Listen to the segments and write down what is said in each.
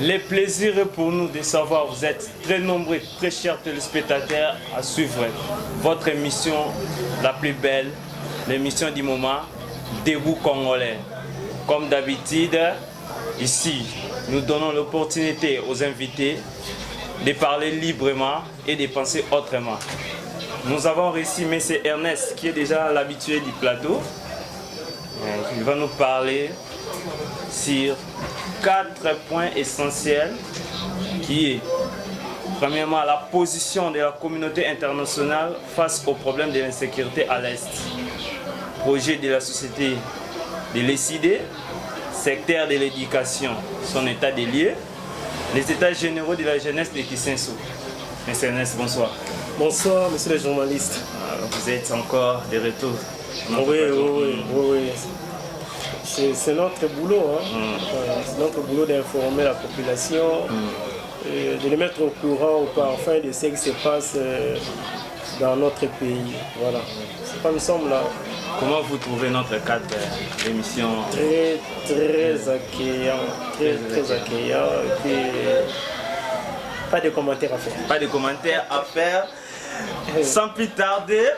Le plaisir est pour nous de savoir, vous êtes très nombreux, très chers téléspectateurs, à suivre votre émission la plus belle, l'émission du moment, Debout Congolais. Comme d'habitude, ici, nous donnons l'opportunité aux invités de parler librement et de penser autrement. Nous avons reçu M. Ernest, qui est déjà l'habitué du plateau. Il va nous parler sur 4 points essentiels qui est, premièrement, la position de la communauté internationale face aux problèmes de l'insécurité à l'Est. Projet de la société de l'ECD, secteur de l'éducation, son état des lieux, les états généraux de la jeunesse de Kisenso. M. Ernest, bonsoir. Bonsoir, monsieur le journaliste. Alors, vous êtes encore de retour. Oui. C'est notre boulot, hein. C'est notre boulot d'informer la population, de les mettre au courant, au parfum de ce qui se passe dans notre pays. Voilà. C'est pas nous sommes là. Comment vous trouvez notre cadre d'émission? Très accueillant, très accueillant. Et puis, pas de commentaires à faire. Pas de commentaires à faire. Sans plus tarder,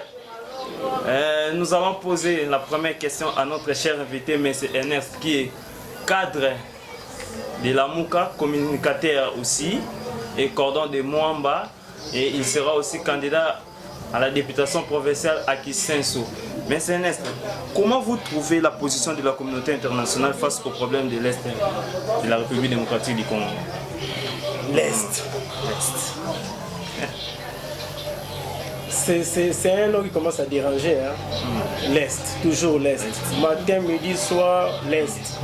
nous allons poser la première question à notre cher invité, M. Ernest, qui est cadre de la Mouka, communicateur aussi, et cordon de Mwamba, et il sera aussi candidat à la députation provinciale à Kisenso. M. Ernest, comment vous trouvez la position de la communauté internationale face aux problèmes de l'Est de la République démocratique du Congo? L'Est. C'est un nom qui commence à déranger, hein. L'Est, toujours l'Est. Matin, midi, soir, l'Est.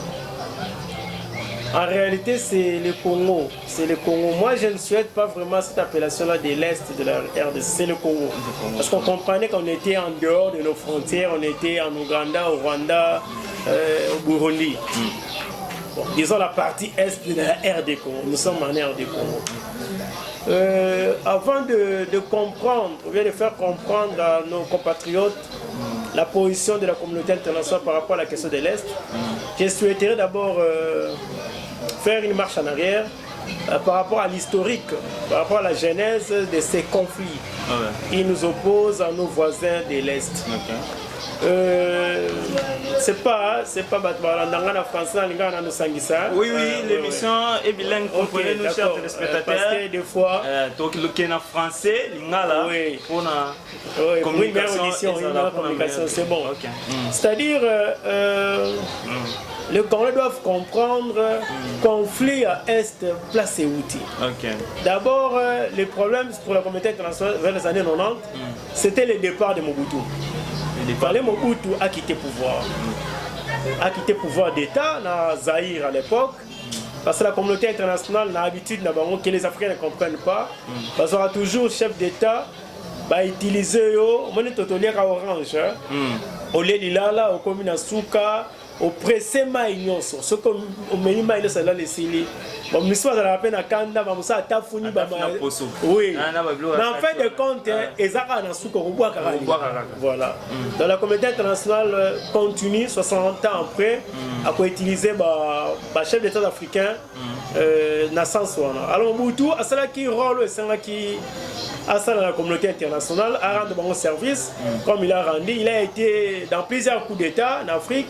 En réalité, c'est le Congo. C'est le Congo. Moi, je ne souhaite pas vraiment cette appellation-là de l'Est de la RDC. C'est le Congo. Parce qu'on comprenait qu'on était en dehors de nos frontières. On était en Ouganda, au Rwanda, au Burundi. Bon, disons la partie Est de la RD Congo. Nous sommes en RD Congo. Avant de comprendre, ou bien de faire comprendre à nos compatriotes la position de la communauté internationale par rapport à la question de l'Est, je souhaiterais d'abord faire une marche en arrière par rapport à l'historique, par rapport à la genèse de ces conflits qui nous opposent à nos voisins de l'Est. C'est pas Batbarandanga français, oui, l'émission est bilingue, comprenez-nous, chers téléspectateurs. Parce que des fois, donc le Kenya français, l'ingala, pour la communication, c'est bon. C'est-à-dire, les Congolais doivent comprendre conflit à Est, place et outils. D'abord, les problèmes pour la communauté internationale vers les années 90, c'était le départ de Mobutu. Mobutu a quitté le pouvoir. A quitté le pouvoir d'État dans Zaïre à l'époque. Parce que la communauté internationale a l'habitude que les Africains ne comprennent pas. Parce qu'on a toujours chef d'État utiliser orange. Au lieu de là, au commune Souka, au pressé maïnyonso. Ce qu'on meni maïnyonso c'est là les sili. Bon, l'histoire de la peine à Kanda, bah ça a tafuni oui. Mais en fait de compte, Ezaka na Souka au bois Karali. Voilà. Donc la communauté internationale continue 60 ans après à utiliser chef d'État africain na Sanswana. Alors Mobutu a cela qui rôle c'est là qui à ça dans la communauté internationale à rendre bon service comme il a rendu. Il a été dans plusieurs coups d'État en Afrique.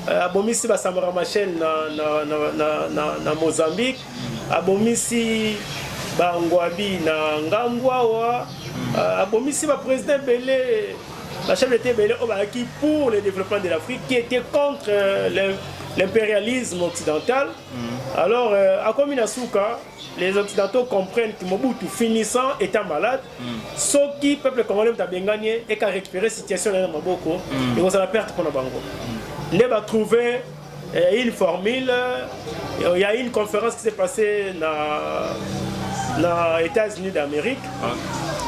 Abomisi Samara Machel na Mozambique, abomisi Ngwabi na Ngangwawa, abomisi président Belé, la chef d'État Belé qui pour le développement de l'Afrique, qui était contre l'impérialisme occidental. Alors, à Kominasuka, les Occidentaux comprennent que Mobutu finissant étant malade, ce qui peuple congolais a bien gagné et qu'à récupérer la situation dans Maboko, et on a perte pour le Bango. Il va trouver une formule. Il y a une conférence qui s'est passée dans les États-Unis d'Amérique, en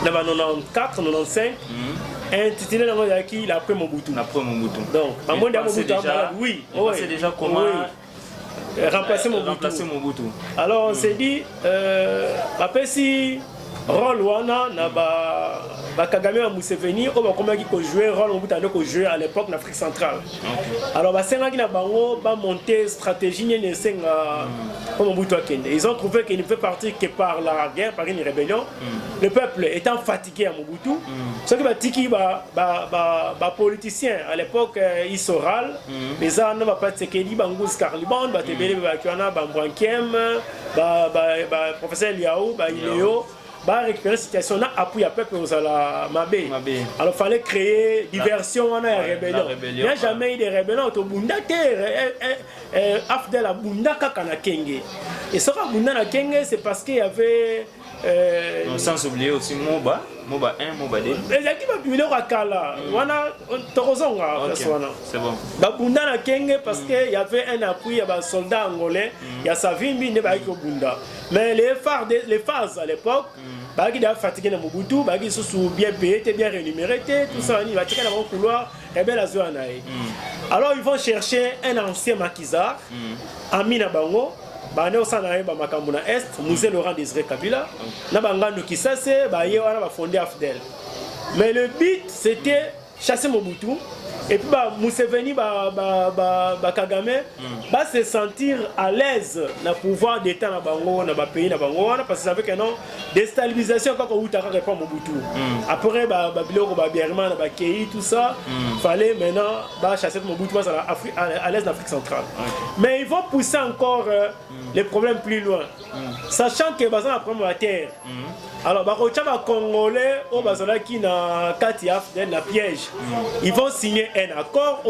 94-95, intitulée l'après Mobutu. Donc, à moins d'un Mobutu, oui. C'est déjà comment remplacer Mobutu. Alors, on s'est dit, après si rôle wana Kagame et Museveni on va comment qui jouer rôle au bout de jouer à l'époque en Afrique centrale. Alors bah c'est là qui n'a pas monter stratégie ni comme au bout de Kenya. Ils ont trouvé qu'il ne fait partir que par la guerre, par une rébellion. Le peuple étant fatigué à Mobutu, ce qui va tiki politicien à l'époque ils se râlent. Mais ça ne va pas être ce qu'il dit Bangous Carliban, bah tebele bah kiana Bambrankiem, bah professeur Liao, bah Iléo. Bah récupérer la situation là appui à peuple aux ala mabé. Alors fallait créer diversion en rébellion. Il n'y a jamais eu de rébellion au Bunda Afdel à Bunda Kakana Kenge. Et ce Bunda na Kenge c'est parce qu'il y avait sans oublier aussi Moba 1, Moba 2. Les équipes publiées au Rakala, c'est bon. Bunda na Kenge parce qu'il y avait un appui à soldats angolais, il y a Savimbi ne ba Bunda. Mais les phases à l'époque, qui a fatigué dans Mobutu, qui sont bien payés, bien rémunérés, tout ça, il va checker dans le couloir, et bien la zone. Alors ils vont chercher un ancien maquisard, Amina Bango. Bane osana ba makambo na est musée Laurent Désiré Kabila na bangando kisase ba ye wana ba fondé Afdel. Mais le but c'était chasser Mobutu et puis ba Museveni ba Kagame ba se sentir à l'aise na pouvoir d'état na bango na ba pays na bango parce que ça veut que non déstabilisation quand on utaka répond Mobutu. Après ba biloko ba Birman ba Kei tout ça fallait maintenant ba chasser Mobutu à l'aise d'Afrique centrale. Mais ils vont pousser encore les problèmes plus loin. Sachant que bazan la première terre. Alors ba Congolais au bazala qui na kati Afdel na piège. Ils vont signer un accord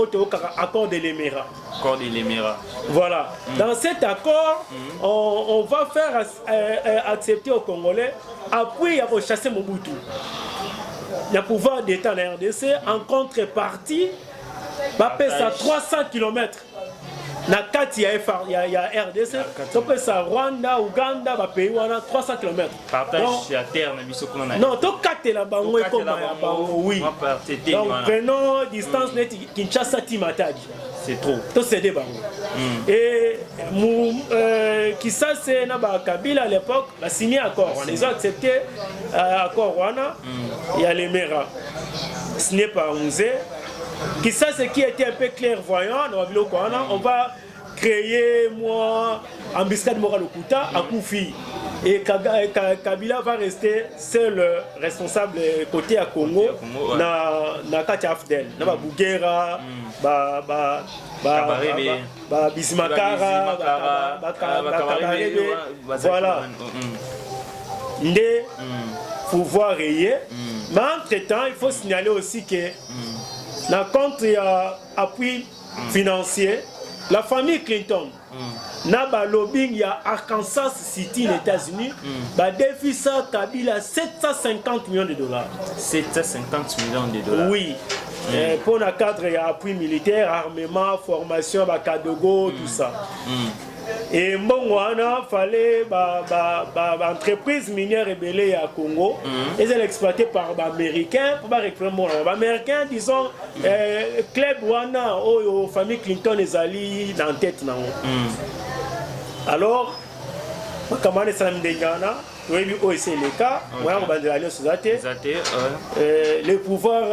accord de l'Émirat. Accord de l'Émirat. Voilà. Dans cet accord, on va faire accepter aux Congolais appui à chasser Mobutu. Le pouvoir d'État en RDC en contrepartie va payer ça 300 km. Na kati ya RDC, to pesa Rwanda, Uganda, ba pays wana 300 km. Partage la terre na biso kuna. Non, to kate la bango comme ya bango, oui. Donc prenons distance net Kinshasa Timatadi. C'est trop. To céder bango. Et qui ça c'est na ba Kabila à l'époque, a signé accord. Ils ont accepté accord wana. Il y a les Mera signé par Musée. Qui ça c'est qui était un peu clairvoyant on va créer moi embuscade Moral Okuta à Koufi et Kabila va rester seul responsable côté à Congo na Katia Afdel na ba Bougera Bismakara voilà ndé pouvoir rayer mais entre temps il faut signaler aussi que dans contre appui financier, la famille Clinton, n'a pas lobbying, il y a Arkansas City, les États-Unis, bah défi ça Kabila 750 millions de dollars. 750 millions de dollars. Oui. Pour le cadre, il y a appui militaire, armement, formation, bah Kadogo, tout ça. Et bon, il fallait entreprise minière rebellée à Congo. Ils sont exploités par les Américains. Pour récupérer les Américains, disons, club Wana, aux familles Clinton, les alliés dans la tête. Alors, comment est-ce que oui, c'est le cas. Le pouvoir,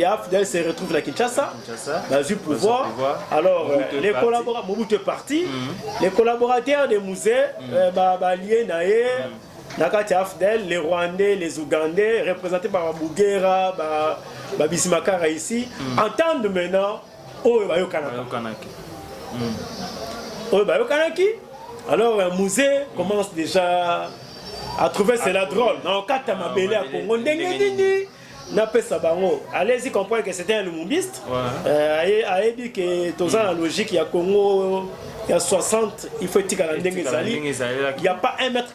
Afdel se retrouve à Kinshasa. Dans le pouvoir. Alors, les collaborateurs, Mobutu est parti. Les collaborateurs des musées, liés Nakati Afdel, les Rwandais, les Ougandais, représentés par Bougera, Bismakara ici, entendent maintenant Oyo Kanaki. Alors, un musée commence déjà à trouver cela drôle. Non, quand tu as ma belle à Congo, allez-y comprendre que c'était un lumumbiste. Il dit que tous la logique, il y a Congo, il y a 60, il faut dire qu'il n'y a pas 1 mètre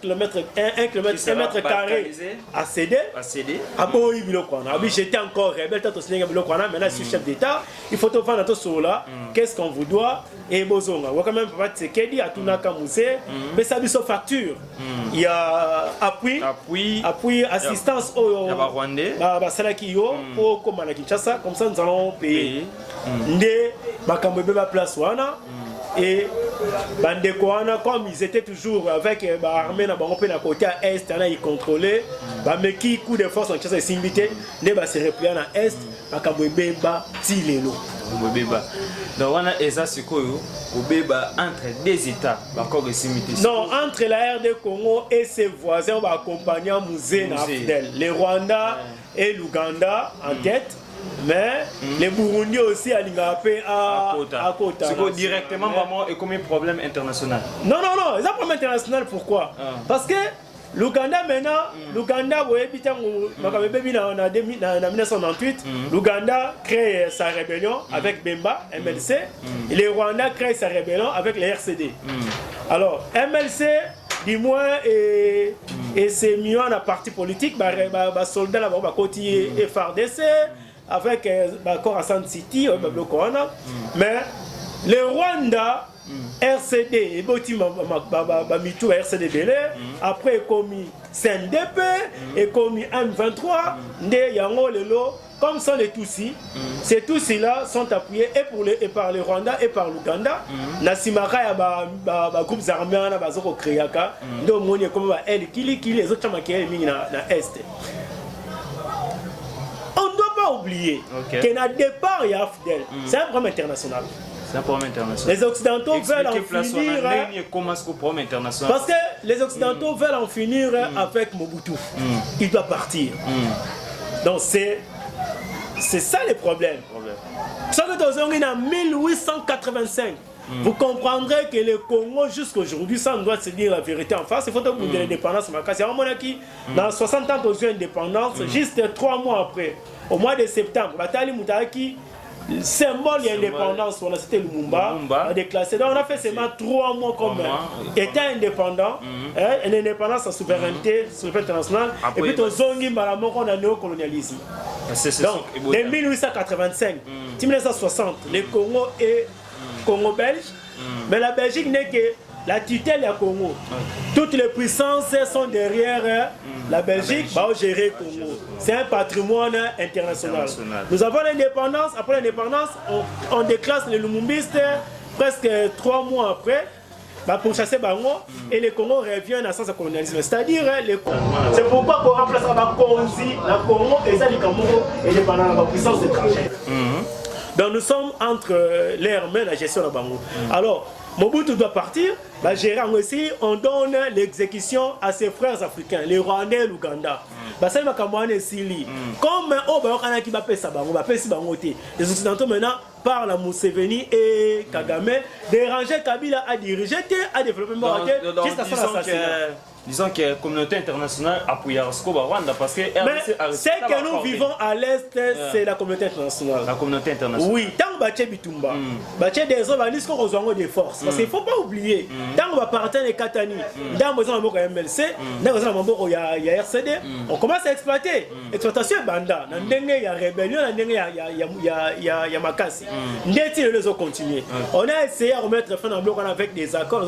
carré à céder. J'étais encore rebelle, maintenant je suis chef d'État, il faut te vendre tout cela. Qu'est-ce qu'on vous doit? Et Bozonga, quand même, dit à Tunaka Musée, mais ça lui facture. Il y a appui, assistance au Salakio, au Komana Kinshasa, comme ça nous allons payer. Ndé, Bakambo Beba Place Wana. Et Bandekoana, comme ils étaient toujours avec l'armée na côté à Est, ils contrôlaient, mais qui coup de force en chasse s'inviter, ne va se replier à Est, à Kabouébeba, Tilelo. Donc on a Eza Sikoyo, entre deux États, non, entre la RD Congo et ses voisins, on va accompagner Mouzé Nafdel, le Rwanda et l'Ouganda en tête. Mais les Burundi aussi à l'Ingapé à Kota. C'est directement vraiment et comme un problème international. Non, c'est un problème international. Pourquoi? Parce que l'Ouganda maintenant, l'Ouganda, vous voyez, en 1998, l'Ouganda crée sa rébellion avec Bemba, MLC, et le Rwanda crée sa rébellion avec les RCD. Alors, MLC, du moins, et c'est mieux en parti politique, soldats là-bas, côté FRDC. Avec Khorasan City, mais le Rwanda, RCD, et Bamitou RCD Belé, après commis CNDP, et commis M23, comme ça les Tutsis, ces Tutsis-là sont appuyés et par le Rwanda et par l'Ouganda. Nasimaka, il y a groupes armés, il y a Kriaka, donc il y a comme les autres qui sont dans l'Est. Oublier que na départ il y a Fidel, c'est un problème international. C'est un problème international. Les Occidentaux veulent en finir. Parce que les Occidentaux veulent en finir avec Mobutu. Il doit partir. Donc c'est ça le problème. Ça que dans en 1885. Vous comprendrez que le Congo jusqu'à aujourd'hui, ça on doit se dire la vérité en face. Il faut que vous ayez l'indépendance. Il y a un moment qui, dans 60 ans, aux indépendance, juste 3 mois après, au mois de septembre, Batali Moutaki, symbole de l'indépendance, c'était Lumumba, a déclassé. Donc on a fait seulement 3 mois comme État indépendant, une indépendance en souveraineté internationale, et puis on zongi malamon qu'on a néocolonialisme. Donc, dès 1885, 1960, le Congo est Congo belge, mais la Belgique n'est que la tutelle du Congo. Toutes les puissances sont derrière la Belgique pour gérer le Congo. C'est un patrimoine international. Nous avons l'indépendance. Après l'indépendance, on déclasse les Lumumbistes presque 3 mois après pour chasser Bango et le Congo revient à sens de colonialisme. C'est-à-dire, c'est pourquoi on remplace la Congo et ça, le Congo et la puissance étrangère. Donc nous sommes entre l'air main et la gestion de Bango. Alors, Mobutu doit partir, gérant aussi, on donne l'exécution à ses frères africains, les Rwandais et l'Ouganda. Comme les Occidentaux maintenant parlent à Museveni et Kagame, déranger Kabila à diriger, à développer jusqu'à son assassinat. Disons que la communauté internationale appuie Rwanda parce que ce que nous vivons à l'Est, c'est la communauté internationale. La communauté internationale. Oui, tant que Baché Bitumba, Baché des hommes, ils ont besoin des forces. Parce qu'il ne faut pas oublier, tant qu'on va partir de Katani, dans le MLC, dans le RCD, on commence à exploiter. Exploitation Banda, il y a rébellion, il y a Makasi. Les autres continuent. On a essayé de remettre fin en bloc avec des accords,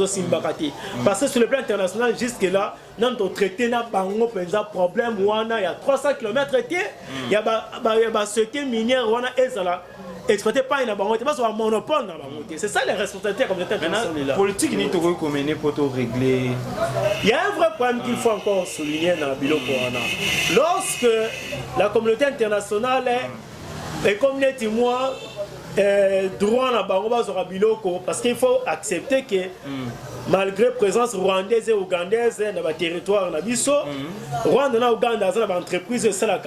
parce que sur le plan international, jusque-là, notre traité n'a pas de problème. Il y a 300 km, il y a ce qui est minier, exploité pas une banque, c'est un monopole dans la banque. C'est ça les responsabilités communautaires internationales. La politique n'est pas menée pour tout régler. Il y a un vrai problème qu'il faut encore souligner dans le Biloko. Lorsque la communauté internationale est comme les témoins, droit na bango sur Biloko, parce qu'il faut accepter que malgré la présence rwandaise et ougandaise dans le territoire na biso, Rwanda na Ouganda dans l'entreprise c'est la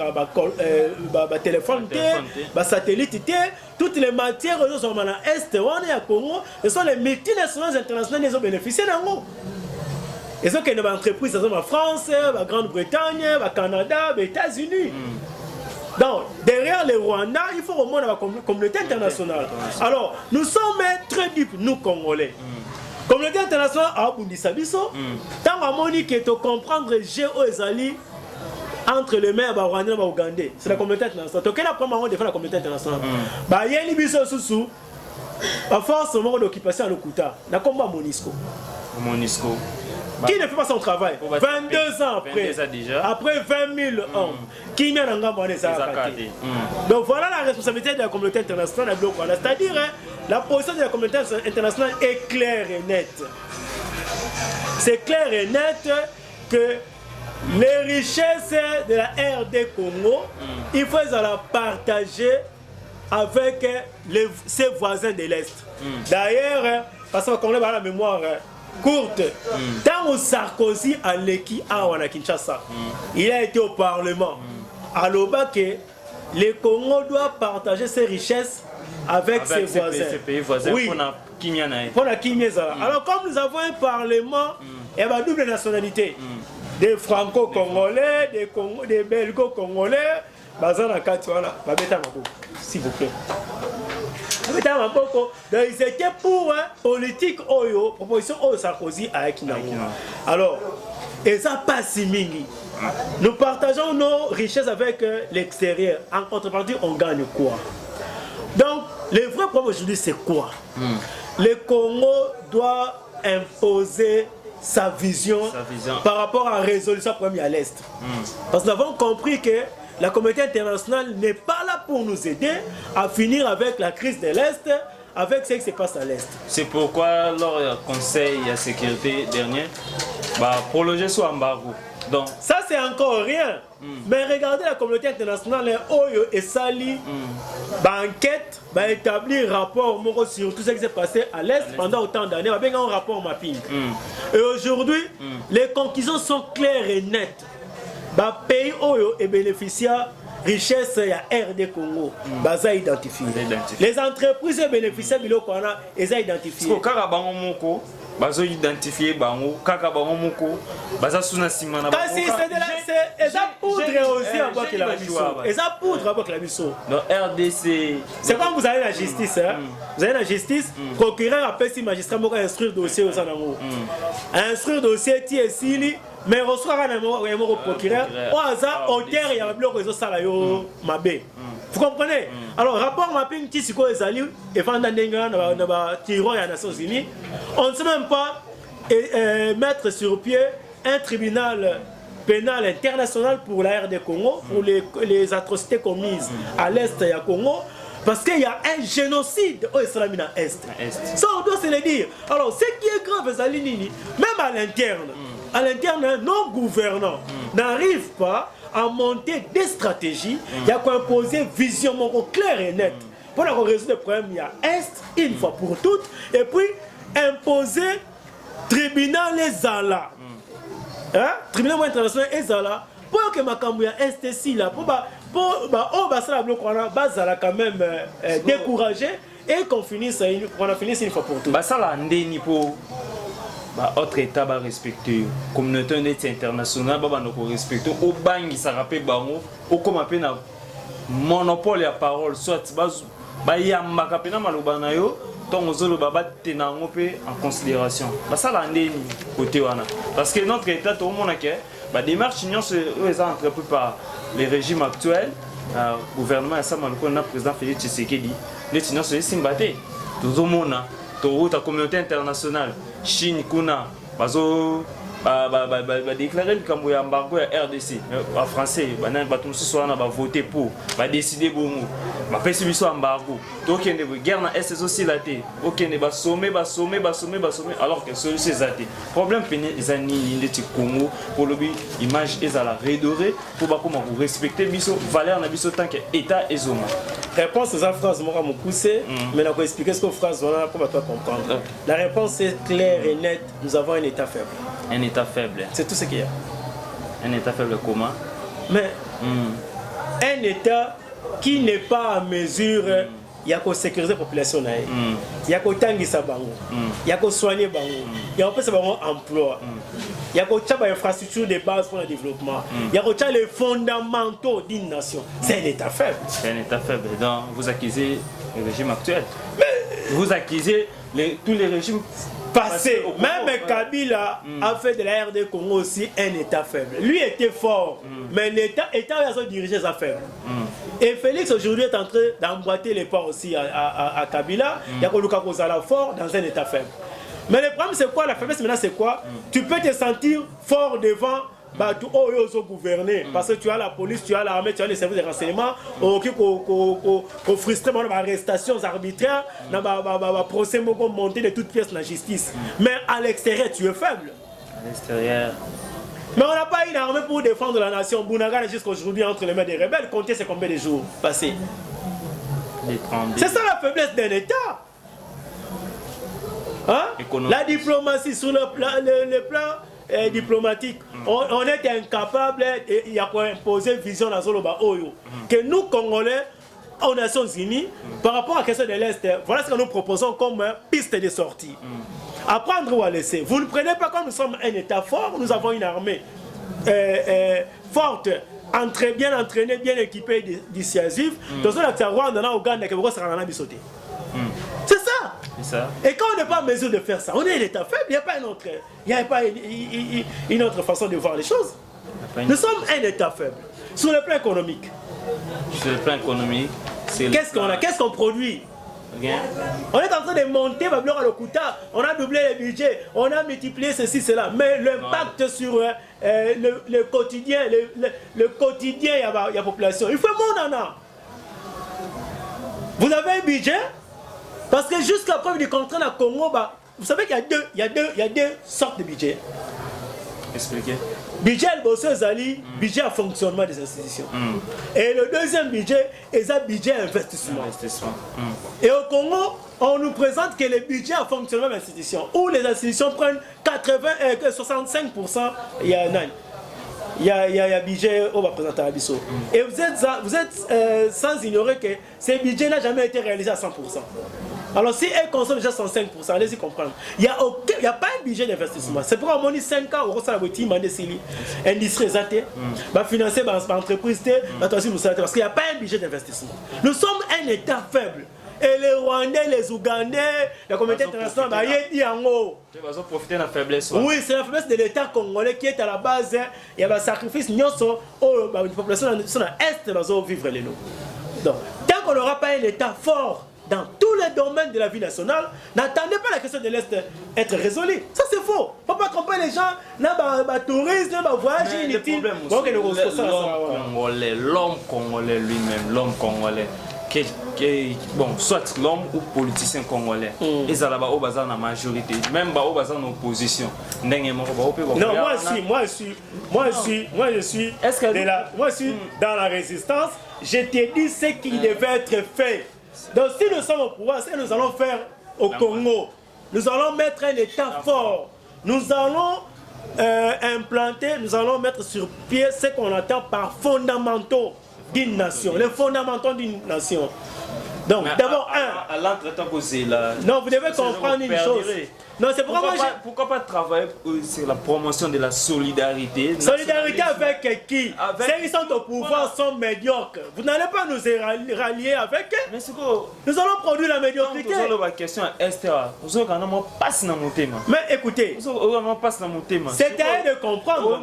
téléphone, satellite, toutes les matières sont dans l'Est, on est à Congo, ce sont les multinationales internationales qui ont bénéficié d'ango. Et ce sont des entreprises en France, la Grande-Bretagne, le Canada, les États-Unis. Donc, derrière le Rwanda, il faut remonter à la communauté internationale. Alors, nous sommes très dupes, nous Congolais. La communauté internationale a abondissé biso. Tant que tu comprendre Géo Ezali entre les mains de Rwanda et Ougandais, c'est la communauté internationale. Donc, la première de faire la communauté internationale. Il y a une biso sous à force d'occupation à l'Okuta. La combat Monisco. Qui ne fait pas son travail 22 ans après 20 000 ans, qui n'a pas de. Donc voilà la responsabilité de la communauté internationale, c'est-à-dire la position de la communauté internationale est claire et nette. C'est clair et net que les richesses de la RD Congo, il faut la partager avec ses voisins de l'Est. D'ailleurs, parce qu'on a la mémoire courte, tant que Sarkozy a l'équipe à Kinshasa, il a été au Parlement. Alors que le Congo doit partager ses richesses avec ses voisins. Pays voisins. Oui. Pour la Kimiezala. Alors comme nous avons un Parlement, il y a une double nationalité. Des Franco-Congolais, des Belgo-Congolais, s'il vous plaît. Donc ils étaient pour politique Oyo, proposition Oyo Sarkozy à Kinango. Alors, et ça passe mingi. Nous partageons nos richesses avec l'extérieur. En contrepartie, on gagne quoi? Donc, le vrai problème aujourd'hui, c'est quoi? Le Congo doit imposer sa vision par rapport à la résolution du problème à l'Est. Parce que nous avons compris que la communauté internationale n'est pas là pour nous aider à finir avec la crise de l'Est, avec ce qui se passe à l'Est. C'est pourquoi, lors du Conseil de sécurité dernier, prolonger son embargo. Donc, ça, c'est encore rien. Mais regardez la communauté internationale, Oyo et Sali, enquête, établir un rapport sur tout ce qui s'est passé à l'Est pendant autant d'années, avec un rapport mapping. Et aujourd'hui, les conclusions sont claires et nettes. Pays Oyo et bénéficiaires richesse ya RD Congo, baza identifié. Les entreprises bénéficiaires bilokwana eza identifié. Kaka bango moko bazo identifier bango, kaka bango moko baza suna simana bango. Kasi c'est eza poudre aussi avec la biso. Eza poudre avec la biso. Donc RDC, c'est quand vous allez à la justice hein. Vous allez à la justice, procureur appelle si magistrat moko instruire dossier aux anango. Instruire dossier ti esili. Mais reçoit un procureur, au hasard, auteur, il y a un bloc réseau salayo mabé. Vous comprenez? Alors, rapport mapping, qui est Ezali, et Vandandenga, Tiro et les Nations Unies, on ne sait même pas mettre sur pied un tribunal pénal international pour la RD Congo, pour les atrocités commises à l'Est du Congo. Parce qu'il y a un génocide au Islam à l'Est. Ça, on doit se le dire. Alors, ce qui est grave, Zalinini, même à l'interne, nos gouvernants n'arrivent pas à monter des stratégies. Il y a qu'à imposer une vision claire et nette. Pour la résoudre le problème, il y a Est, une fois pour toutes, et puis imposer tribunal les Zala. Tribunal international et Zala, pour que ma cambouille Est ici, là, pour quand même découragé et qu'on finisse une fois pour toutes. Ça l'a ndéni pour autre État va respecter, communauté internationale va respecter, au bang ça rappelle bango, au comme appelle monopole à parole, soit yamba kapena malobana yo, ton ozolo baba tenango pe en considération. Ça l'a ndéni côté wana, parce que notre État tout le monde a démarche union se entrepris par les régimes actuels, le gouvernement le président Félix Tshisekedi, les finances se simbaté. Tout le monde, la communauté internationale, Chine, Kuna, bazo déclarer le embargo à RDC. En français, on va voter pour, va décider pour nous. Ma perception embargo. Donc il y a une guerre dans l'Est aussi là. Ok, il va sommer, alors que celui-ci est athée. Problème péné, ils ont ni les Congo pour le image ils ont la redorée pour comment vous respecter biso valeur na biso tant que État et zone. Réponse à phrase moi me pousser, mais on va expliquer ce que phrase voilà pour toi comprendre. La réponse est claire et nette. Nous avons un État faible. Un État faible. C'est tout ce qu'il y a. Un État faible comment? Mais un État qui n'est pas à mesure, il y a qu'à sécuriser la population, il y a qu'à tangisa bango, il y a qu'à soigner bango, il y a qu'à faire un emploi, il y a qu'à faire une infrastructure de base pour le développement, il y a qu'à faire les fondamentaux d'une nation. C'est un État faible. C'est un État faible. Donc vous accusez le régime actuel. Vous accusez tous les régimes passés. Même Kabila a fait de la RD Congo aussi un État faible. Lui était fort, mais l'État a dirigé sa faible. Et Félix aujourd'hui est en train d'emboîter les pas aussi à Kabila. Il y a Kozala fort dans un État faible. Mais le problème c'est quoi? La faiblesse maintenant c'est quoi? Tu peux te sentir fort devant bah tu as gouverner parce que tu as la police, tu as l'armée, tu as les services de renseignement, qui frustrent les arrestations arbitraires, procès monter de toutes pièces de la justice. Mais à l'extérieur, tu es faible. À l'extérieur. Mais on n'a pas une armée pour défendre la nation. Bounagana jusqu'à aujourd'hui entre les mains des rebelles, comptez c'est combien de jours passés. C'est ça la faiblesse d'un État. Hein? La diplomatie sur le plan diplomatique, on est incapable d'imposer une vision dans Zoloba Oyo. Que nous, Congolais, aux Nations Unies, par rapport à la question de l'Est, voilà ce que nous proposons comme piste de sortie. À prendre ou à laisser. Vous ne prenez pas comme nous sommes un État fort, nous avons une armée forte, bien entraînée, bien équipée, dissuasive. Dans un acte Rwanda, on a Ouganda, qui va sauter. C'est ça. Et quand on n'est pas en mesure de faire ça, on est un État faible, il n'y a pas une autre façon de voir les choses. Nous sommes un État faible. Sur le plan économique. Sur le plan économique, qu'est-ce qu'on produit? Rien. On est en train de monter on a doublé les budgets, on a multiplié ceci, cela. Mais l'impact sur le quotidien, le quotidien, il y a population. Il faut mon. Vous avez un budget? Parce que jusqu'à preuve du contraire, dans le Congo, vous savez qu'il y a deux sortes de budgets. Expliquez. Budget Zali, budget à fonctionnement des institutions. Et le deuxième budget est un budget investissement. Et au Congo, on nous présente que le budget à fonctionnement des institutions, où les institutions prennent 65%, il y a budget au représentant Abisso. Et vous êtes sans ignorer que ce budget n'a jamais été réalisé à 100%. Alors si elle consomme déjà 105%, allez-y comprendre. Il n'y a pas un budget d'investissement. C'est pourquoi on dit 5 ans, on reçoit la voiture, industrie, financer l'entreprise, parce qu'il n'y a pas un budget d'investissement. Nous sommes un État faible. Et les Rwandais, les Ougandais, la communauté internationale, ils vont profiter de la faiblesse. Oui, c'est la faiblesse de l'État congolais qui est à la base. Il y a un sacrifice, la population dans l'Est va vivre les noms. Donc, tant qu'on n'aura pas un État fort dans tous les domaines de la vie nationale, n'attendez pas la question de l'Est être résolue. Ça c'est faux. Il ne faut pas tromper les gens. Tourisme, voyage inutile. L'homme congolais lui-même, l'homme congolais. Bon, soit l'homme ou politicien congolais, ils ont la majorité, même en opposition. Non, moi je suis dans la résistance. Je t'ai dit ce qui devait être fait. Donc si nous sommes au pouvoir, ce que nous allons faire au Congo, nous allons mettre un État fort. Nous allons implanter, nous allons mettre sur pied ce qu'on entend par fondamentaux d'une nation, les fondamentaux d'une nation. Donc, d'abord, non, vous devez comprendre une chose. Non, c'est pourquoi pas travailler sur la promotion de la solidarité. Solidarité avec qui? Ceux qui sont au pouvoir sont médiocres. Vous n'allez pas nous rallier avec eux. Mais nous allons produire la médiocrité. Mais écoutez, c'est à eux de comprendre.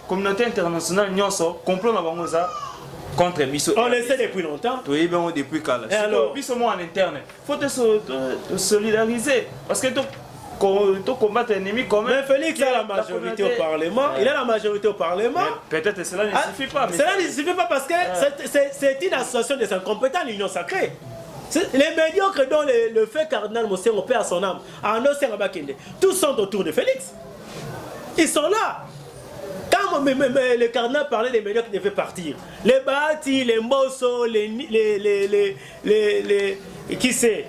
Communauté internationale, contre Bisso. On le sait depuis longtemps. Oui, bien depuis quand là. Alors, Bisso en interne. Il faut te solidariser. Parce que tu combattre l'ennemi quand même. Mais Félix a la majorité au Parlement. Il a la majorité au Parlement. Peut-être que cela ne suffit pas. Cela ne suffit pas parce que c'est une association des incompétents, l'Union sacrée. Les médiocres dont le fait cardinal Mossé au père à son âme, tous sont autour de Félix. Ils sont là. Quand le cardinal parlait des médiocres qui devaient partir, les Bahati, les Mosso, qui c'est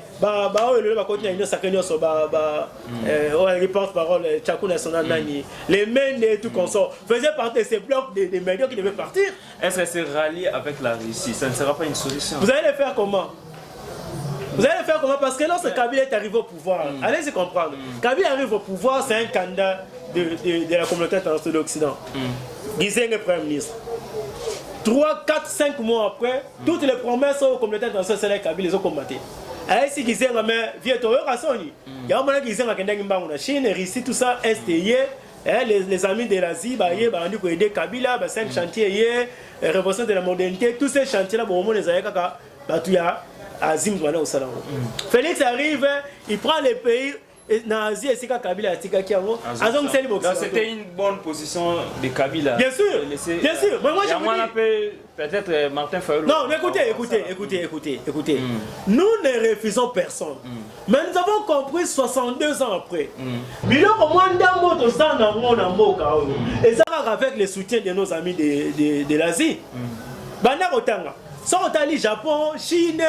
les porte-parole, Tchakou National Nani, les Mende et tout consort, faisaient partie de ces blocs des médiocres qui devaient partir. Est-ce que c'est rallier avec la Russie? Ça ne sera pas une solution. Vous allez le faire comment? Vous allez le faire comment? Parce que lorsque Kabila est arrivé au pouvoir, allez-y comprendre. Kabila arrive au pouvoir, c'est un candidat de la communauté internationale de l'Occident. Guizeng est Premier ministre. 3, 4, 5 mois après, toutes les promesses aux communautés internationales de Kabila les ont combattues. Alors si Guizeng a vu tout il y a un Guizeng a été Chine, Russie, tout ça, STI, les amis de l'Asie, ils ont aidé Kabila, 5 chantiers, révolution de la modernité, tous ces chantiers-là, les Azim. Félix arrive, il prend les pays, Nazi et Sika Kabila a tika kiango. Azong c'est donc c'était une bonne position de Kabila. Bien sûr. Bien sûr. Moi je vous dis peut-être Martin Fayulu. Non, écoutez. Nous ne refusons personne. Mais nous avons compris 62 ans après. Biloko mwanda moto sana ngona mboka. Et ça avec le soutien de nos amis de l'Asie. Banda kotanga. Sans Italie, Japon, Chine,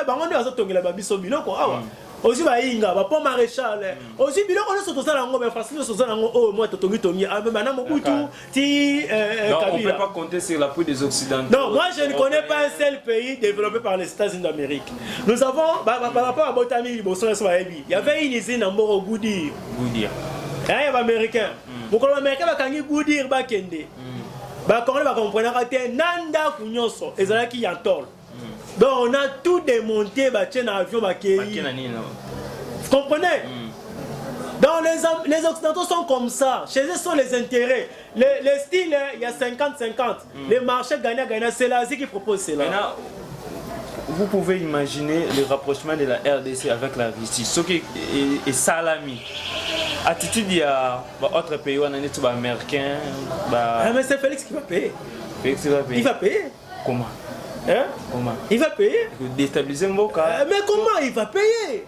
bango ndio azotongela babiso biloko awa. Aussi bainga, ba pont maréchal. Aussi biloko on se ça ngo mais facile se ça ngo oh moi totongi tongi ah mais na Mobutu ti Kabila. On peut pas compter sur l'appui des occidentaux. Non, moi je ne connais pas un seul pays développé par les États-Unis d'Amérique. Nous avons par rapport à Botami Liboson Swahibi, il y avait une usine en Moro Goudir. Il y a américain. Beaucoup d'américains va kangi Goudir ba kende. Bah, quand on va comprendre que Nanda Kunyoso, et c'est qui y a tort. Donc on a tout démonté, bah tiens avion, bah qui. Vous comprenez? Donc les occidentaux sont comme ça. Chez eux sont les intérêts. Les styles, il y a 50-50. Les marchés gagnant, c'est l'Asie qui propose cela. Maintenant, vous pouvez imaginer le rapprochement de la RDC avec la Russie. Ce qui est salami. Attitude, il y a d'autres pays, on a des américains. Mais c'est Félix qui va payer. Félix va payer. Il va payer. Comment? Hein? Comment? Il va payer. Déstabiliser Mboka. Mais comment il va payer?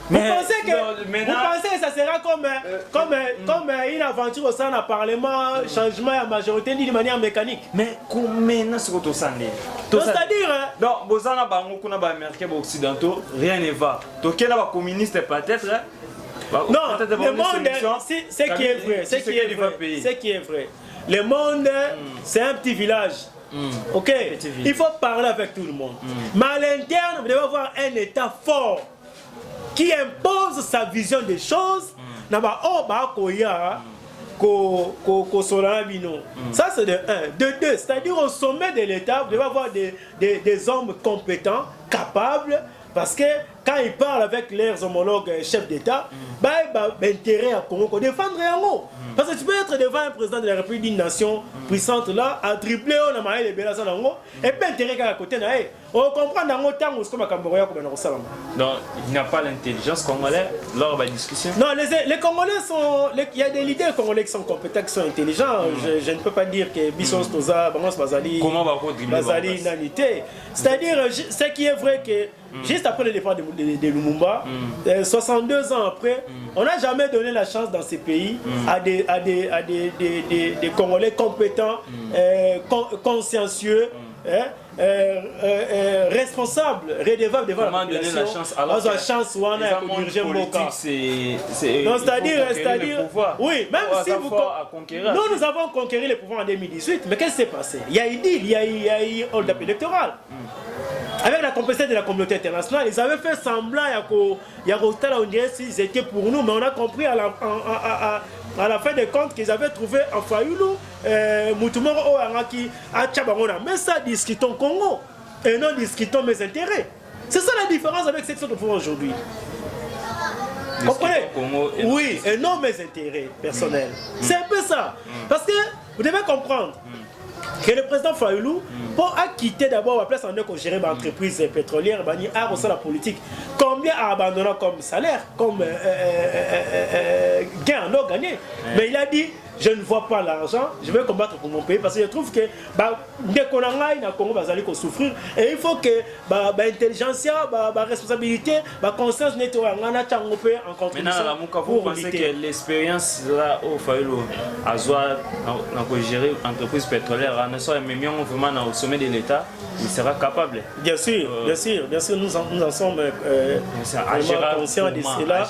Vous pensez que ça sera comme une aventure au sein du Parlement, changement à majorité d'une manière mécanique? Mais comment est-ce que tu sens? C'est-à-dire... Donc, Bozana Bango, Américains occidentaux, rien ne va. Donc, il y a des communistes peut-être. Non, le monde, c'est qui est vrai. C'est qui est vrai. Le monde, c'est un petit village. Ok, il faut parler avec tout le monde. Mais à l'interne, vous devez avoir un État fort qui impose sa vision des choses. Ça c'est de 1. De 2, c'est-à-dire au sommet de l'État, vous devez avoir des hommes compétents, capables. Parce que quand ils parlent avec leurs homologues chefs d'État, ils ont intérêt à Congo, défendre un mot. Parce que tu peux être devant un président de la République d'une nation puissante là, à tripler on a les belles et puis intérêt à côté. On comprend dans le temps où c'est comme un Cambodgien comme un Rossam. Donc il n'y a pas l'intelligence congolaise lors de la discussion. Non, les Congolais sont. Il y a des leaders congolais qui sont compétents, qui sont intelligents. Je ne peux pas dire que Bissos Toza, Bangos Bazali. Comment va on dribbler Bazali Nanité. C'est-à-dire, ce qui est vrai que juste après le départ de Lumumba, 62 ans après, on n'a jamais donné la chance dans ces pays à des Congolais compétents, consciencieux, responsables, redevables devant la population. Donner la chance alors que la chance où on a dirigé Mboka. C'est-à-dire, oui, même si vous nous avons conquéri le pouvoir en 2018, mais qu'est-ce qui s'est passé? Il y a eu deal, il y a eu hold-up électoral. Avec la complicité de la communauté internationale, ils avaient fait semblant on dirait s'ils étaient pour nous, mais on a compris à la fin des comptes qu'ils avaient trouvé en Fayulu, Moutoumoro Oangaki, à Tchabangona. Mais ça, discutons Congo, et non discutons mes intérêts. C'est ça la différence avec ce que nous faisons aujourd'hui. Vous comprenez? Oui, et non mes intérêts personnels. C'est un peu ça. Parce que vous devez comprendre que le président Fayulu, pour quitter d'abord la place en deux qu'on gérer l'entreprise pétrolière, a reçu la politique. Combien a abandonné comme salaire, comme gain en or gagné? Mais il a dit, je ne vois pas l'argent, je vais combattre pour mon pays parce que je trouve que dès qu'on a un Congo, va souffrir. Et il faut que l'intelligence, la responsabilité, la conscience n'est pas en contribution. Maintenant, vous pensez que l'expérience là au Fayulu à gérer l'entreprise pétrolière, vraiment au sommet de l'État, il sera capable? Bien sûr, nous en sommes conscients de cela.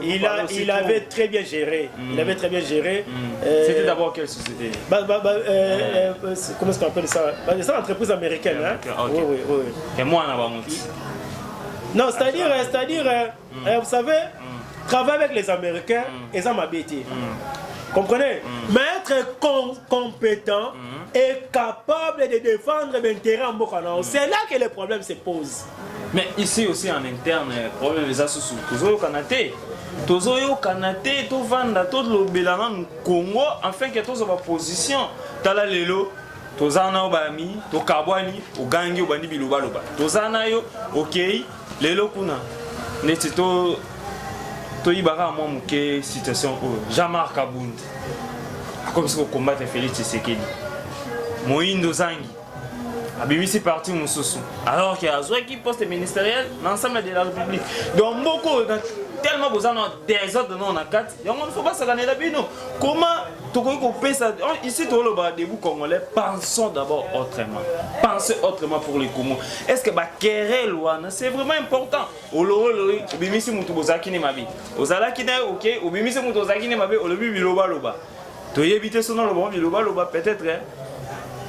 Il avait très bien géré. Il avait très bien géré. C'était d'abord quelle société? Comment est-ce qu'on appelle ça? C'est une entreprise américaine. Oui. Et moi, on a non, c'est-à-dire, vous savez, travailler avec les Américains, ils ont m'habité. Comprenez? Mais être compétent et capable de défendre l'intérêt en Bokana, c'est là que les problèmes se posent. Mais ici aussi en interne, le problème est sous Tozo Kanate. Tozo Kanate, to vanda, to lobelana no Congo, afin que tozo ba position. Tala lelo, tozana obami, to kabwani, ogangi obandi bilobaloba. Tozana yo, ok, lelo kuna. Netito Toyibara moi muke situation Jean-Marc Abound. Comme si on combattre Félix Tshisekedi. Moïndo Zangi. Abimisi parti Moussousou. Alors qu'il y a un poste ministériel dans l'ensemble de la République. Donc beaucoup, tellement besoin des autres noms en 4. Il ne faut pas se gagner la vie. Comment tu peux ça? Ici, tu as le debout congolais. Pensons d'abord autrement. Pensez autrement pour les Congo. Est-ce que querelle c'est vraiment important? Obimisi Moutoubouzaki ne mabi. Ozalaki ne ok. Obimisi Moutoubouzaki ne mabi. Olobi biloba loba. Tu as évité son nom le biloba loba peut-être.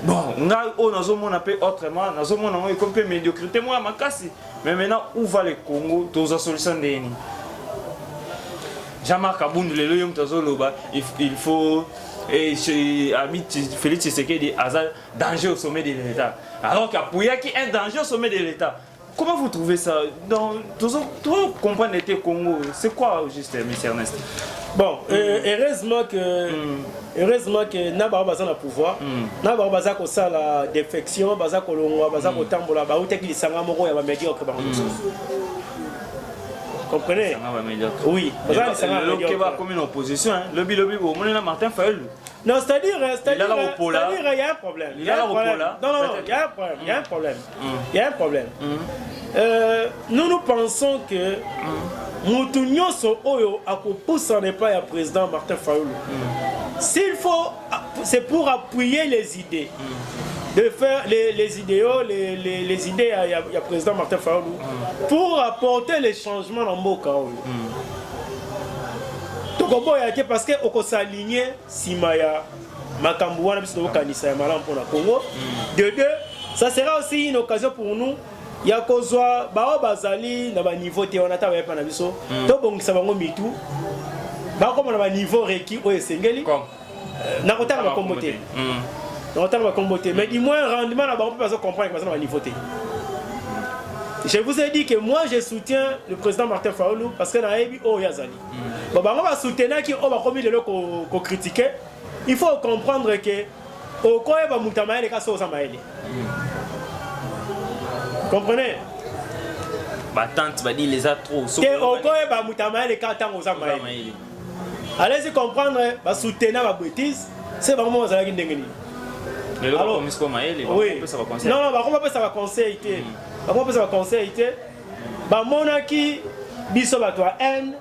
Bon, on a autrement, on a compris médiocrité, moi, ma casse. Mais maintenant, où va le Congo? Tous les solutions de Jean-Marc Abound, il faut. Et Félix Tshisekedi a un danger au sommet de l'État. Alors qu'Apouya qui est un danger au sommet de l'État. Comment vous trouvez ça? Tous comprendre le Congo, c'est quoi juste, M. Ernest? Bon, heureusement que Nabara Bazan a pouvoir, Nabara Bazan a ça la défection, Bazan a l'ongwa, Bazan a tambola, Bazan a qui s'en a moro et va médiocre. Comprenez? Oui, Bazan a s'en a médiocre. Comme une opposition, le bilobi, au monde Martin Fayulu. Non, c'est-à-dire, il y a un problème. Il y a un problème. Non, il y a un problème. Il y a un problème. Nous pensons que Moutounio so oyo akopoussa n'est pas le président Martin Fayulu. S'il faut, c'est pour appuyer les idées. De faire les idéaux, les idées à président Martin Fayulu pour apporter les changements dans Mboka. Parce qu'on s'aligne Simaya Makambouana puisque Kanisa et Malam pour la Congo. De deux, ça sera aussi une occasion pour nous. Il y a Kozwa, Bao Bazali, na ba niveau te on a travaillé par Nabiso. To bon ça va ngomitu. Ba comme on a niveau requis au Sengeli. Na kota ba komboté. Na kota ba komboté, mais du moins rendement na ba on peut pas comprendre que ça va niveau te. Je vous ai dit que moi je soutiens le président Martin Fayulu parce que na ebi o yazali. Bon ba on va soutenir qui on va commis de ko critiquer. Il faut comprendre que au koye ba mutamaele ka so samaele. Comprenez? Tante va dire les a trop. Allez-y comprendre, soutenir ma bêtise, c'est vraiment ça qui est. Alors, oui. Non, non, ça va conseiller. Ça va conseiller. Monaki, biso toi N.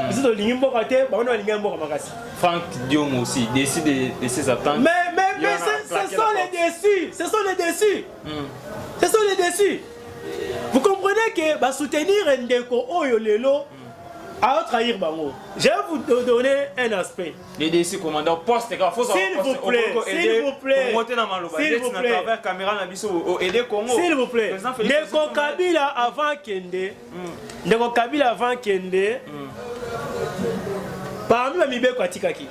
Biso de l'ingimbo raté, on a l'ingimbo ramakasi. Franck Diom aussi décide de ses attentes. Mais ce sont les déçus. Ce sont les déçus. Ce sont les déçus. Vous comprenez que soutenir Ndeko Oyolelo à trahir Bango. Je vais vous donner un aspect. Les déçus commandant poste, s'il vous plaît, s'il vous plaît, s'il vous plaît, Ndeko Kabila avant Kende, parmi les Mibeko Atikaki.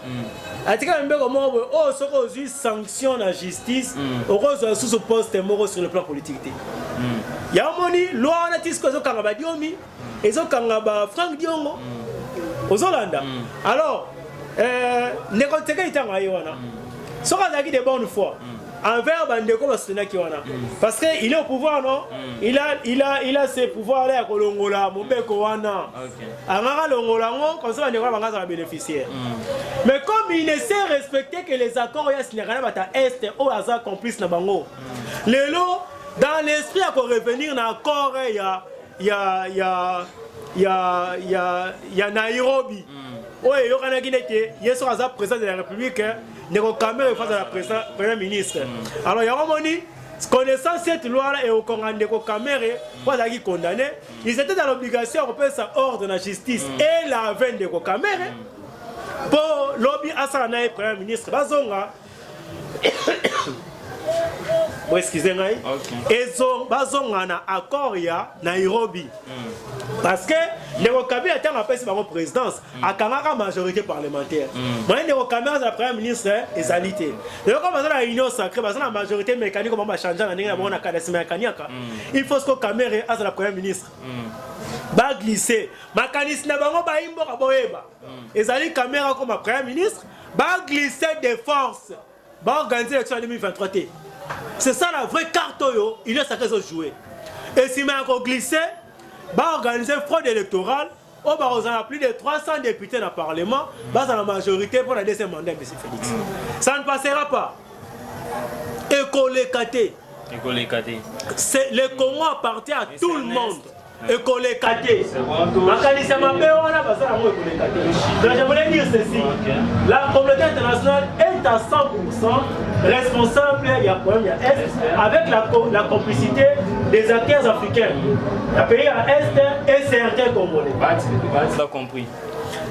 Atikaki Mibeko Moro, oh, ce qu'on a sanction la justice, on a sous ce poste moro sur le plan politique. Il y a un moni, loi on a dit que les Kangaba Diomi, et les Kangaba Franck Diongo, aux Hollande. Alors, Nekoteka est en Aïwana. Ce qu'on a dit de bonne foi. Envers Bandeko Bastenakiwana. Parce qu'il est au pouvoir, non? Il a ses pouvoirs là à Kolongola, Moubeko Wana. Amara Longolango, comme ça, on est un bénéficiaire. Mais comme il ne sait respecter que les accords, il y a signé à Est, au hasard complice na Bango. Lélo, dans l'esprit, à revenir dans l'accord, il y a Nairobi. Oui, il y a un président de la République, il y a un caméra face à la première ministre. Alors, il y a un moment, connaissant cette loi-là et au Congo, il y a un caméra qui condamné. Ils étaient dans l'obligation de faire sa ordre de la justice et la veine de caméra pour lobby à sa première ministre. Excusez-moi. Ils ont un accord à Nairobi. Parce que les Kabila a appelé par présidence à la majorité parlementaire. Moi, les Kabila, la première ministre, est alité. Les Kabila, la union sacrée, la majorité mécanique, comment va changer la cadence mécanique. Il faut que la caméra à la première ministre. Va glisser. Mécanisme n'a pas de boéba. Et la caméra comme la première ministre va glisser des forces. Va organiser l'élection en 2023. C'est ça la vraie carte, il est sacré de jouer. Et si on glissé, va organiser fraude électorale. On a plus de 300 députés dans le Parlement. Dans la majorité pour la deuxième mandat, M. Félix. Ça ne passera pas. Écolé-Katé. Le Congo appartient à tout le monde. Écolé-Katé. Je voulais dire ceci. La communauté internationale est à 100% responsable, il y a problème, il y a Est, avec la complicité des acteurs africains. Il y a pays à Est et certains Congolais. Tu as compris.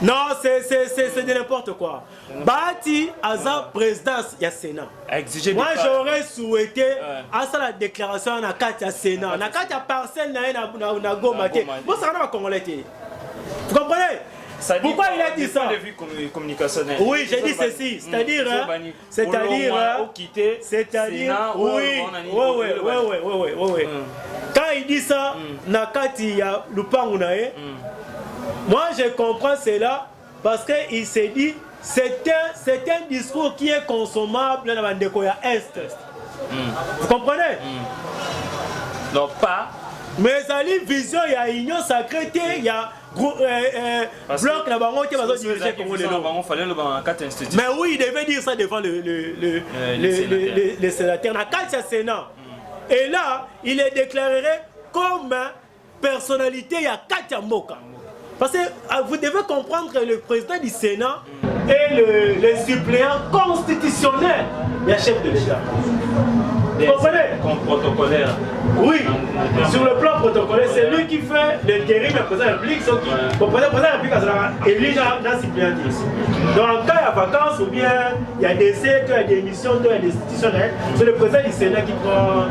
Non, c'est de n'importe quoi. Bati Aza présidence il y a Sénat. Moi j'aurais souhaité à ça la déclaration na carte ya Sénat. Na carte ya parcelle na Gomate. Moi ça va Congolais. Vous comprenez? Pourquoi il a dit ça? Oui, j'ai dit ceci, c'est-à-dire, oui. Quand il dit ça, Nakati ya Lupangunae, moi je comprends cela parce qu'il s'est dit, c'est un discours qui est consommable dans la Bandekoya Est. Vous comprenez? Non, pas. Mais ça dit vision, il y a union sacrée, il y a bloc là-bas, qui va se diriger comme mais oui, il devait dire ça devant le sénateur. La carte du Sénat. Et là, il est déclaré comme personnalité, il y a Katia Moka. Parce que vous devez comprendre que le président du Sénat est le suppléant constitutionnel, il y a chef de l'État. Vous comprenez? Comme protocolaire. Oui, sur le plan protocolaire, c'est lui qui fait l'intérim, le président de la République, le président de la République est élu dans le suppléant. Donc en cas il y a vacances ou bien il y a des essais, il y a des missions, il y a des institutionnels, c'est le président du Sénat qui prend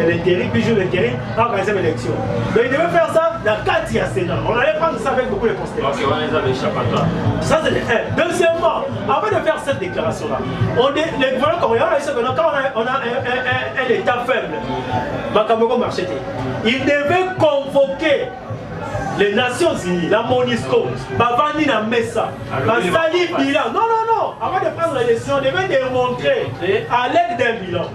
l'intérim, puis joue l'intérim en organiser l'élection. Donc il devait faire ça dans 4 ans Sénat. On allait prendre ça avec beaucoup de considération. Ok, on les a échappatoire. Ça c'est le 1. Deuxièmement, avant de faire cette déclaration-là, les gouvernements coréens, quand on a un État faible, il devait convoquer les Nations Unies, la MONUSCO, Bavani na Messa, Basali bilan. Non, avant de prendre la décision, on devait démontrer à l'aide d'un bilan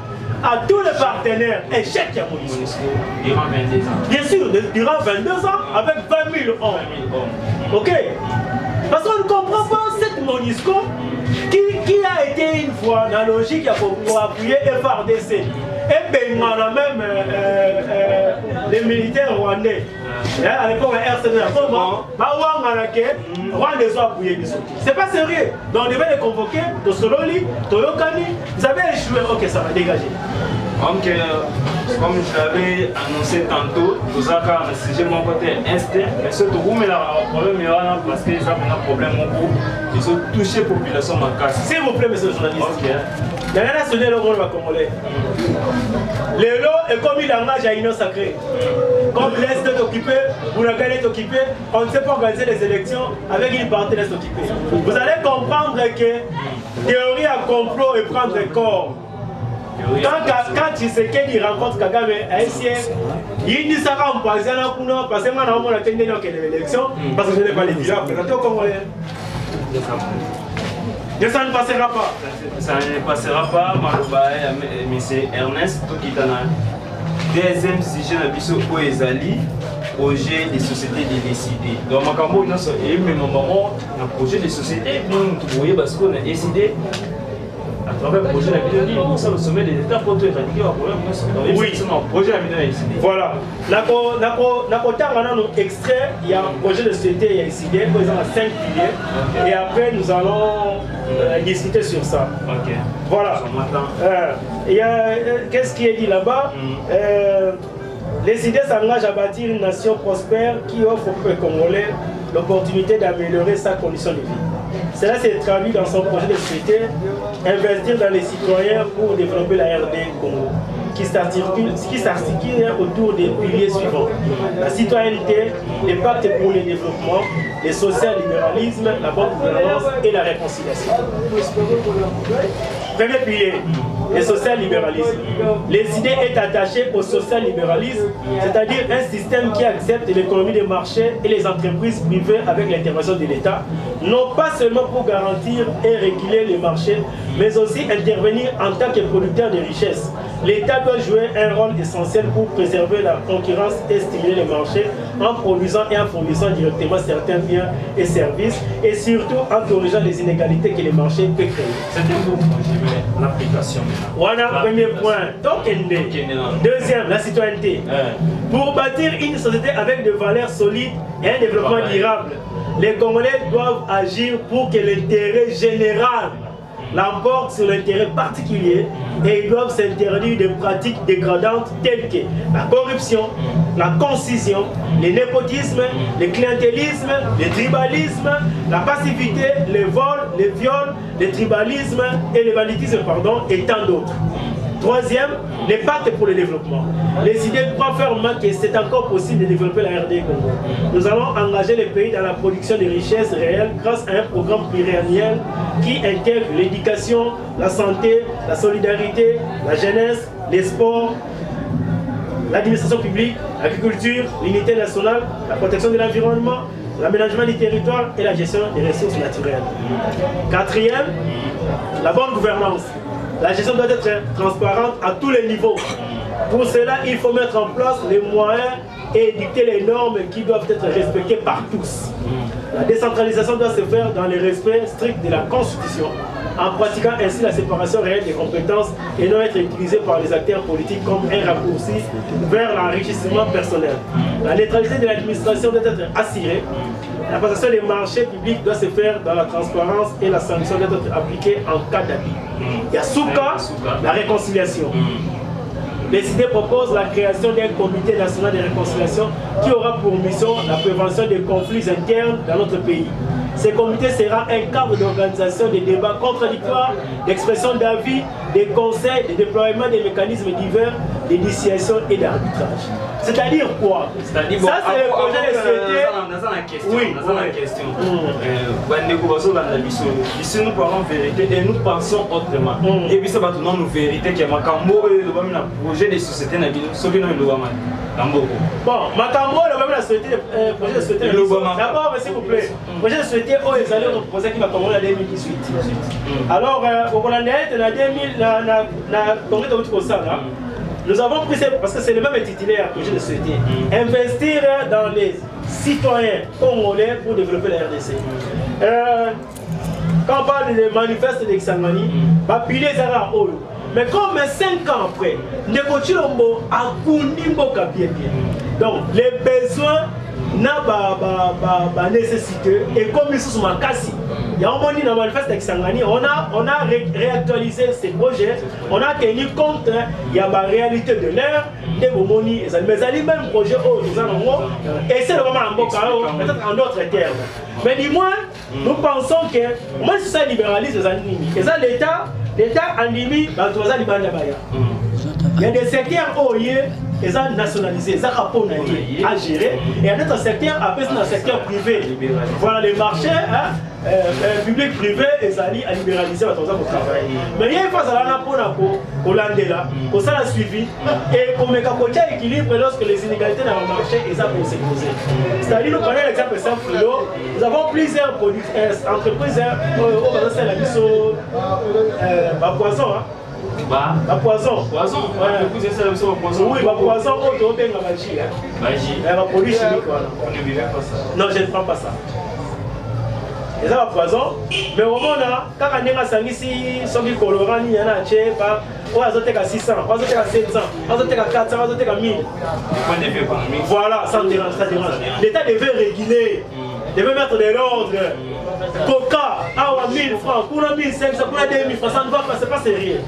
à tous les partenaires échec à MONUSCO. Durant 22 ans. Bien sûr, durant 22 ans, avec 20 000 hommes. Ok? Parce qu'on ne comprend pas cette MONUSCO qui a été une fois dans la logique pour appuyer FARDC. Et bien, même les militaires rwandais, à l'époque, c'est pas sérieux. Donc on devait les convoquer, Tosololi, Toyokani, vous avez échoué, ok, ça va dégager. Donc, comme je l'avais annoncé tantôt, vous avez un sujet mon côté instinct, mais surtout vous mettez un problème parce que ça a un problème au groupe. Ils ont touché la population en casse. S'il vous plaît, monsieur le journaliste. Ok. Il y a un national au Rwanda congolais. Le lot est comme il engage à l'union sacrée. Comme l'Est est occupé, Bounagane est occupé, on ne sait pas organiser les élections avec une partie l'Est occupée. Vous allez comprendre que théorie à complot et prendre corps. Quand Tshisekedi rencontre Kagame à SCF, il dit ça va en passer à la Kuna, parce que moi, on a tenu l'élection, parce que je n'ai pas les villas présentés au Congolais. Et ça ne passera pas. Ça ne passera pas, M. Ernest Tokitana. Deuxième sujet, on a vu Oezali, projet des sociétés de décider. Donc, ma cambo, il y a un projet de société, vous voyez, parce qu'on a décidé. À travers le projet de la vidéo, on sait le sommet des États pour éradiquer un problème. Oui, projet de la vidéo est décidé. Voilà. Dans notre extrait, il y a un projet de société qui est décidé, par exemple, à 5 piliers. Et après, nous allons discuter sur ça. Ok. Voilà. Qu'est-ce qui est dit là-bas? Les idées s'engagent à bâtir une nation prospère qui offre au peuple congolais l'opportunité d'améliorer sa condition de vie. Cela s'est traduit dans son projet de société, investir dans les citoyens pour développer la RD Congo, qui s'articule autour des piliers suivants: la citoyenneté, les pactes pour le développement, le social-libéralisme, la bonne gouvernance et la réconciliation. Premier pilier, le social-libéralisme. Les idées est attachée au social-libéralisme, c'est-à-dire un système qui accepte l'économie de marché et les entreprises privées avec l'intervention de l'État, non pas seulement pour garantir et réguler les marchés, mais aussi intervenir en tant que producteur de richesses, l'État doit jouer un rôle essentiel pour préserver la concurrence et stimuler les marchés en produisant et en fournissant directement certains biens et services et surtout en corrigeant les inégalités que les marchés peuvent créer. C'est un beau projet, mais l'application maintenant. Voilà, premier point. Donc, deuxième, la citoyenneté. Pour bâtir une société avec des valeurs solides et un développement durable, les Congolais doivent agir pour que l'intérêt général l'emporte sur l'intérêt particulier et ils doivent s'interdire de pratiques dégradantes telles que la corruption, la concision, le népotisme, le clientélisme, le tribalisme, la passivité, les vols, les viols, le tribalisme et le banditisme, et tant d'autres. Troisième, les pactes pour le développement. Les idées croient fermement que c'est encore possible de développer la RD Congo. Nous allons engager les pays dans la production de richesses réelles grâce à un programme pluriannuel qui intègre l'éducation, la santé, la solidarité, la jeunesse, les sports, l'administration publique, l'agriculture, l'unité nationale, la protection de l'environnement, l'aménagement du territoire et la gestion des ressources naturelles. Quatrième, la bonne gouvernance. La gestion doit être transparente à tous les niveaux. Pour cela, il faut mettre en place les moyens et édicter les normes qui doivent être respectées par tous. La décentralisation doit se faire dans le respect strict de la Constitution, en pratiquant ainsi la séparation réelle des compétences et non être utilisée par les acteurs politiques comme un raccourci vers l'enrichissement personnel. La neutralité de l'administration doit être assurée. La passation des marchés publics doit se faire dans la transparence et la sanction doit être appliquée en cas d'abus. Il y a sous cas la réconciliation. Les idées proposent la création d'un comité national de réconciliation qui aura pour mission la prévention des conflits internes dans notre pays. Ce comité sera un cadre d'organisation des débats contradictoires, d'expression d'avis, des conseils, de déploiement des mécanismes divers, de dissuasion et d'arbitrage. C'est-à-dire quoi? C'est-à-dire, ça, c'est le projet de société. Dans la question. Oui, dans la question. Nous parlons vérité et nous pensons autrement. Et puis, ça va tourner nos vérités qui est ma cambo et le projet de société. Bon, Makambo, le projet de société. D'abord, s'il vous plaît, le projet de société, ils allaient proposer qui va commencer en 2018. Alors, au Congolais, nous avons pris, parce que c'est le même intitulaire projet de société, investir dans les citoyens congolais pour développer la RDC. Quand on parle des manifestes de Kisangani, mais comme 5 ans après, Ndeko Chilombo a Kundimbo bien. Donc, les besoins n'a pas nécessité et comme ils sont cassés. Il y a un moment dans le manifeste de Kisangani, on a réactualisé ces projets, on a tenu compte, il y a la réalité de l'ère, des momoni, mais il y a même projet et c'est le moment peut-être en d'autres termes. Mais du moins, nous pensons que, moi c'est ça libéralisme, et ça l'État en limite, il y a des secteurs où ils sont nationalisés, ils sont à gérer, et il y a d'autres secteurs, après c'est dans le secteur privé. Voilà les marchés publics privés, ils sont à libéraliser votre travail. Mais il y a une phase à la pour l'Andela, pour ça la suivi, et pour me capoter équilibre lorsque les inégalités dans le marché, ils ont pour se poser. C'est-à-dire, nous prenons l'exemple simple, nous avons plusieurs entreprises, la poison. La poison. Poison. Oui, la poison, on bien la magie. Magie. La produit chimique. On ne vivait pas ça. Non, je ne prends pas ça. Et ça va poison. Mais au moment là, quand on a sangisi, soki colorant, il y en a chez pas. On a zoté à 600, on a zoté à 700, on a zoté à 400, on a zoté à 1000. Voilà, ça dérange. L'État devait réguler, devait mettre de l'ordre. Coca, à 1000 francs, pour 1500, pour 2000 francs, ça ne va pas, c'est pas sérieux.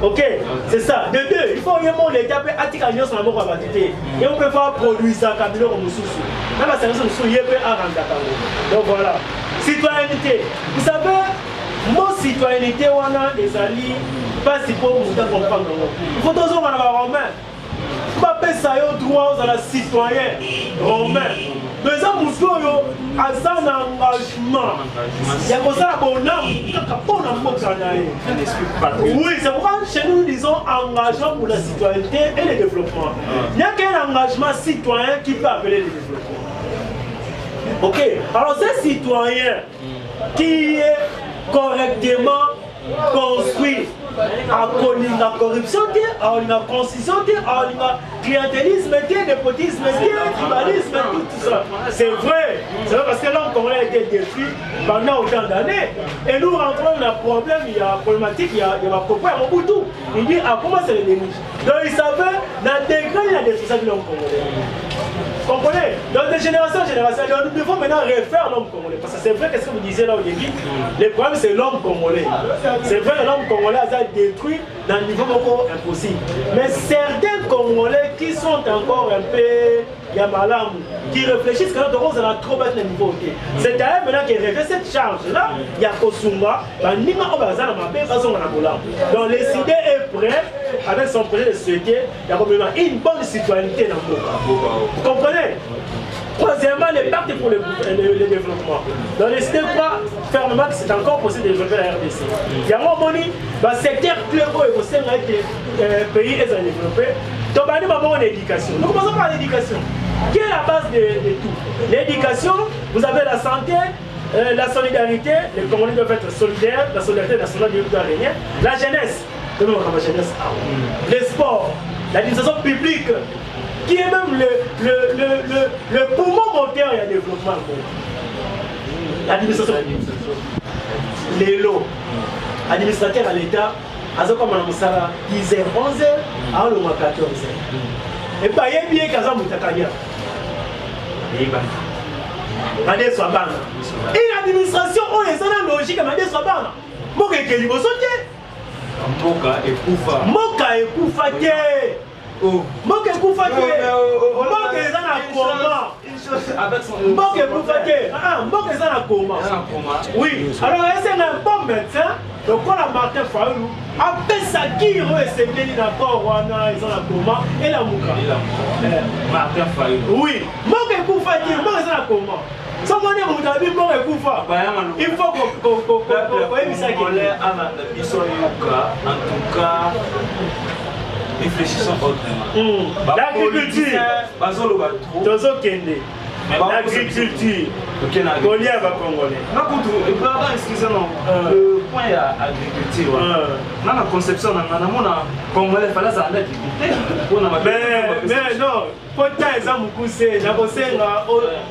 Ok, c'est ça. De deux, il faut vraiment l'État peut attirer sur la mort à battre. Et on peut faire produire ça comme le sous. Même la service sous, il peut arranger. Donc voilà. Citoyenneté. Vous savez, mon citoyenneté, on a des alliés, pas si pour vous comprendre. Il faut toujours en avoir romain. Il faut pas ça droit aux la citoyen romain. Mais ça, vous avez un engagement. Il y a comme ça la bonne âme. Oui, c'est pourquoi chez nous, nous disons engagement pour la citoyenneté et le développement. Il n'y a qu'un engagement citoyen qui peut appeler le développement. Ok, alors ces citoyens qui est correctement construit la corruption, la constitution, la clientélisme, népotisme, tribalisme, tout ça. C'est vrai parce que l'homme congolais a été détruit pendant autant d'années. Et nous rentrons dans un problème, il y a une problématique, il y a un propos à Mobutu. Il dit, comment c'est le déni? Donc il savait, dans le degré, il y a des choses de l'homme congolais. Vous comprenez? Donc de génération en génération, nous devons maintenant refaire l'homme congolais. Parce que c'est vrai, qu'est-ce que vous disiez là au début? Le problème c'est l'homme congolais. C'est vrai que l'homme congolais a été détruit dans un niveau beaucoup impossible. Mais certains Congolais qui sont encore un peu Yamalam, qui réfléchissent que notre rose a trop bête le niveau. C'est à eux maintenant qui revient cette charge-là. Il y a Kosunga, donc les idées est prêt avec son projet de société, il y a une bonne citoyenneté dans le monde. Vous comprenez? Troisièmement, les pactes pour le développement. Dans les idées, quoi, fermement, c'est encore possible de développer la RDC. Il y a un moment, le secteur clé où il faut que les pays est développé. Donc, nous avons l'éducation. Nous commençons par l'éducation, qui est la base de tout. L'éducation, vous avez la santé, la solidarité, les Congolais doivent être solidaires, la solidarité nationale doit régner, la jeunesse, les sports, l'administration publique, qui est même le poumon moteur et le développement. L'administration publique, les lots, administrateur à l'État, à ce moment-là, 10h, 11h, à 14h. Et pas y bien qu'à ça, et l'administration, on est dans la logique, mais des sabana. Moka est libre sauté. Moka est koufa. Moka est koufa. Moka est koufa. Moka est dans la coma. Moka est koufa. Moka est dans la coma. Oui. Alors, c'est un bon médecin. Donc, quand la Martin Faoulou a fait sa guire et s'est venu d'accord, ils ont la coma et la mouka. Martin Faoulou. Oui. Moka est koufa. Moka est dans la coma. Il faut réfléchissons autrement. L'agriculture, l'agriculture, le point à l'agriculture. Dans la conception, Congolais, il fallait mais non,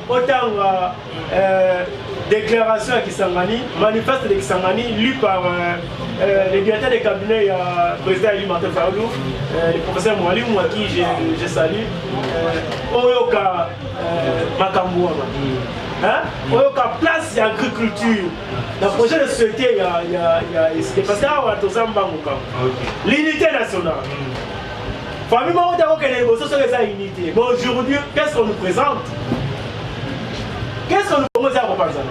autant déclaration à Kisangani, manifeste de Kisangani, lu par le directeur de cabinet, le président Eli Martin Faoulou, le professeur Moualim, à qui je salue, Oyoka Makambouama. Oyoka place l'agriculture. Dans le projet de société, il y a parce que l'unité nationale. Famille, on a des négociations sur les unités. Mais aujourd'hui, qu'est-ce qu'on nous présente? Qu'est-ce qu'on nous propose à par exemple?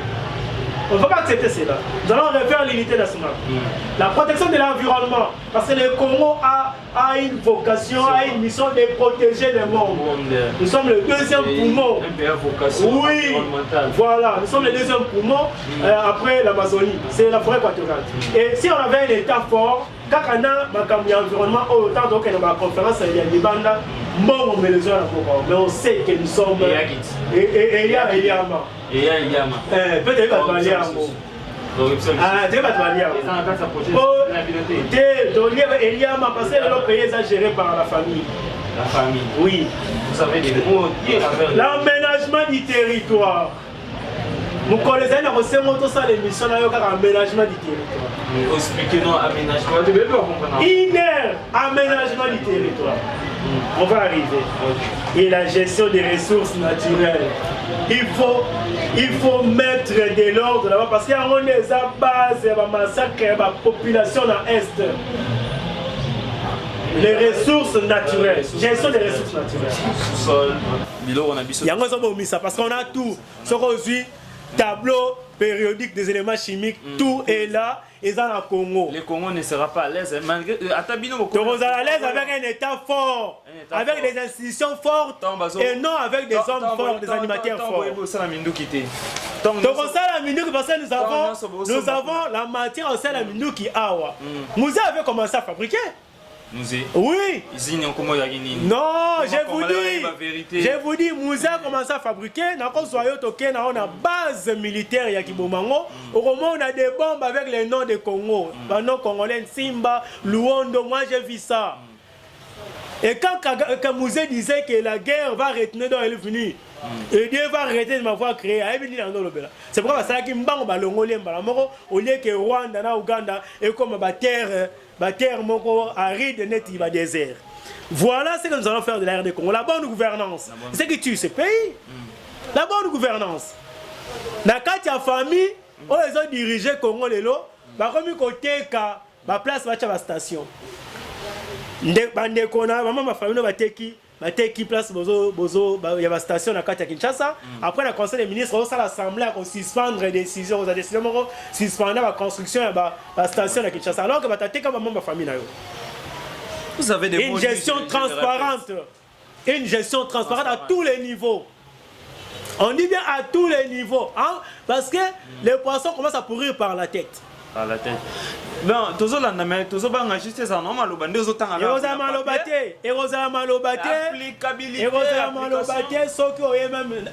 On ne peut pas accepter cela. Nous allons refaire l'unité nationale. La protection de l'environnement. Parce que le Congo a une vocation, a une mission de protéger le monde. Nous sommes le deuxième poumon. Oui, voilà. Nous sommes le deuxième poumon après l'Amazonie. C'est la forêt équatoriale. Et si on avait un État fort, quand on a l'environnement, autant donc dans la conférence, il y a des bandes, mais on sait que nous sommes. Et il y a Eliama. Peut-être pas de Eliama. Ah, tu vas te marier. Eliama, parce que le pays est géré par la famille. La famille. Oui. Vous savez des mots. L'aménagement du territoire. Nous connaissons l'émission aménagement du territoire. Expliquez-nous aménagement du territoire. Aménagement du territoire. On va arriver. Et la gestion des ressources naturelles. Il faut mettre de l'ordre là-bas parce qu'il y a des bases, des massacres, des populations dans l'Est. Les ressources naturelles. Gestion des ressources naturelles. Il y a ça parce qu'on a tout. Ce qu'on dit, tableau périodique des éléments chimiques, tout est là. Et dans le Congo. Le Congo ne sera pas à l'aise. Malgré donc on est à l'aise avec un État fort, avec des institutions fortes et non avec des hommes forts, des animateurs forts. Donc on sait la Minduki parce que nous avons la matière au sein de la Minduki Awa. Nous avons commencé à fabriquer. Oui. Ici, non, je vous dis, Moussa a commencé à fabriquer. On a base militaire à Kibomango. Au moment on a des bombes avec les noms des Congo. Les noms congolais, Simba, Luondo, moi j'ai vu ça. Et quand Moussa disait que la guerre va retenir dans le venu, et Dieu va arrêter de m'avoir créé. C'est pourquoi ça qui m'bang balongolien balamoko au lieu que Rwanda na Uganda et comme terre moko aride net il va désert. Voilà ce que nous allons faire de la RD Congo. La bonne gouvernance. C'est ce qui tue ce pays. La bonne gouvernance. La Katia famille, on les a dirigé Congo lelo, ba comme côté ka ba place ba station. Bande kona maman ma famille va teki place bozo il y a la station na Katia Kinshasa. Après le conseil des ministres on s'est l'assemblée à suspendre les décisions, aux décisions suspendre la construction la station na Kinshasa alors que ba teka maman ma famille na yo. Vous avez des une gestion transparente. Une gestion transparente à tous les niveaux. On dit bien à tous les niveaux. Hein? Parce que les poissons commencent à pourrir par la tête. Par la tête. Non, toujours la namé, toujours pas enregistré ça non mal au bandé aux temps. Applicabilité. Sauf que même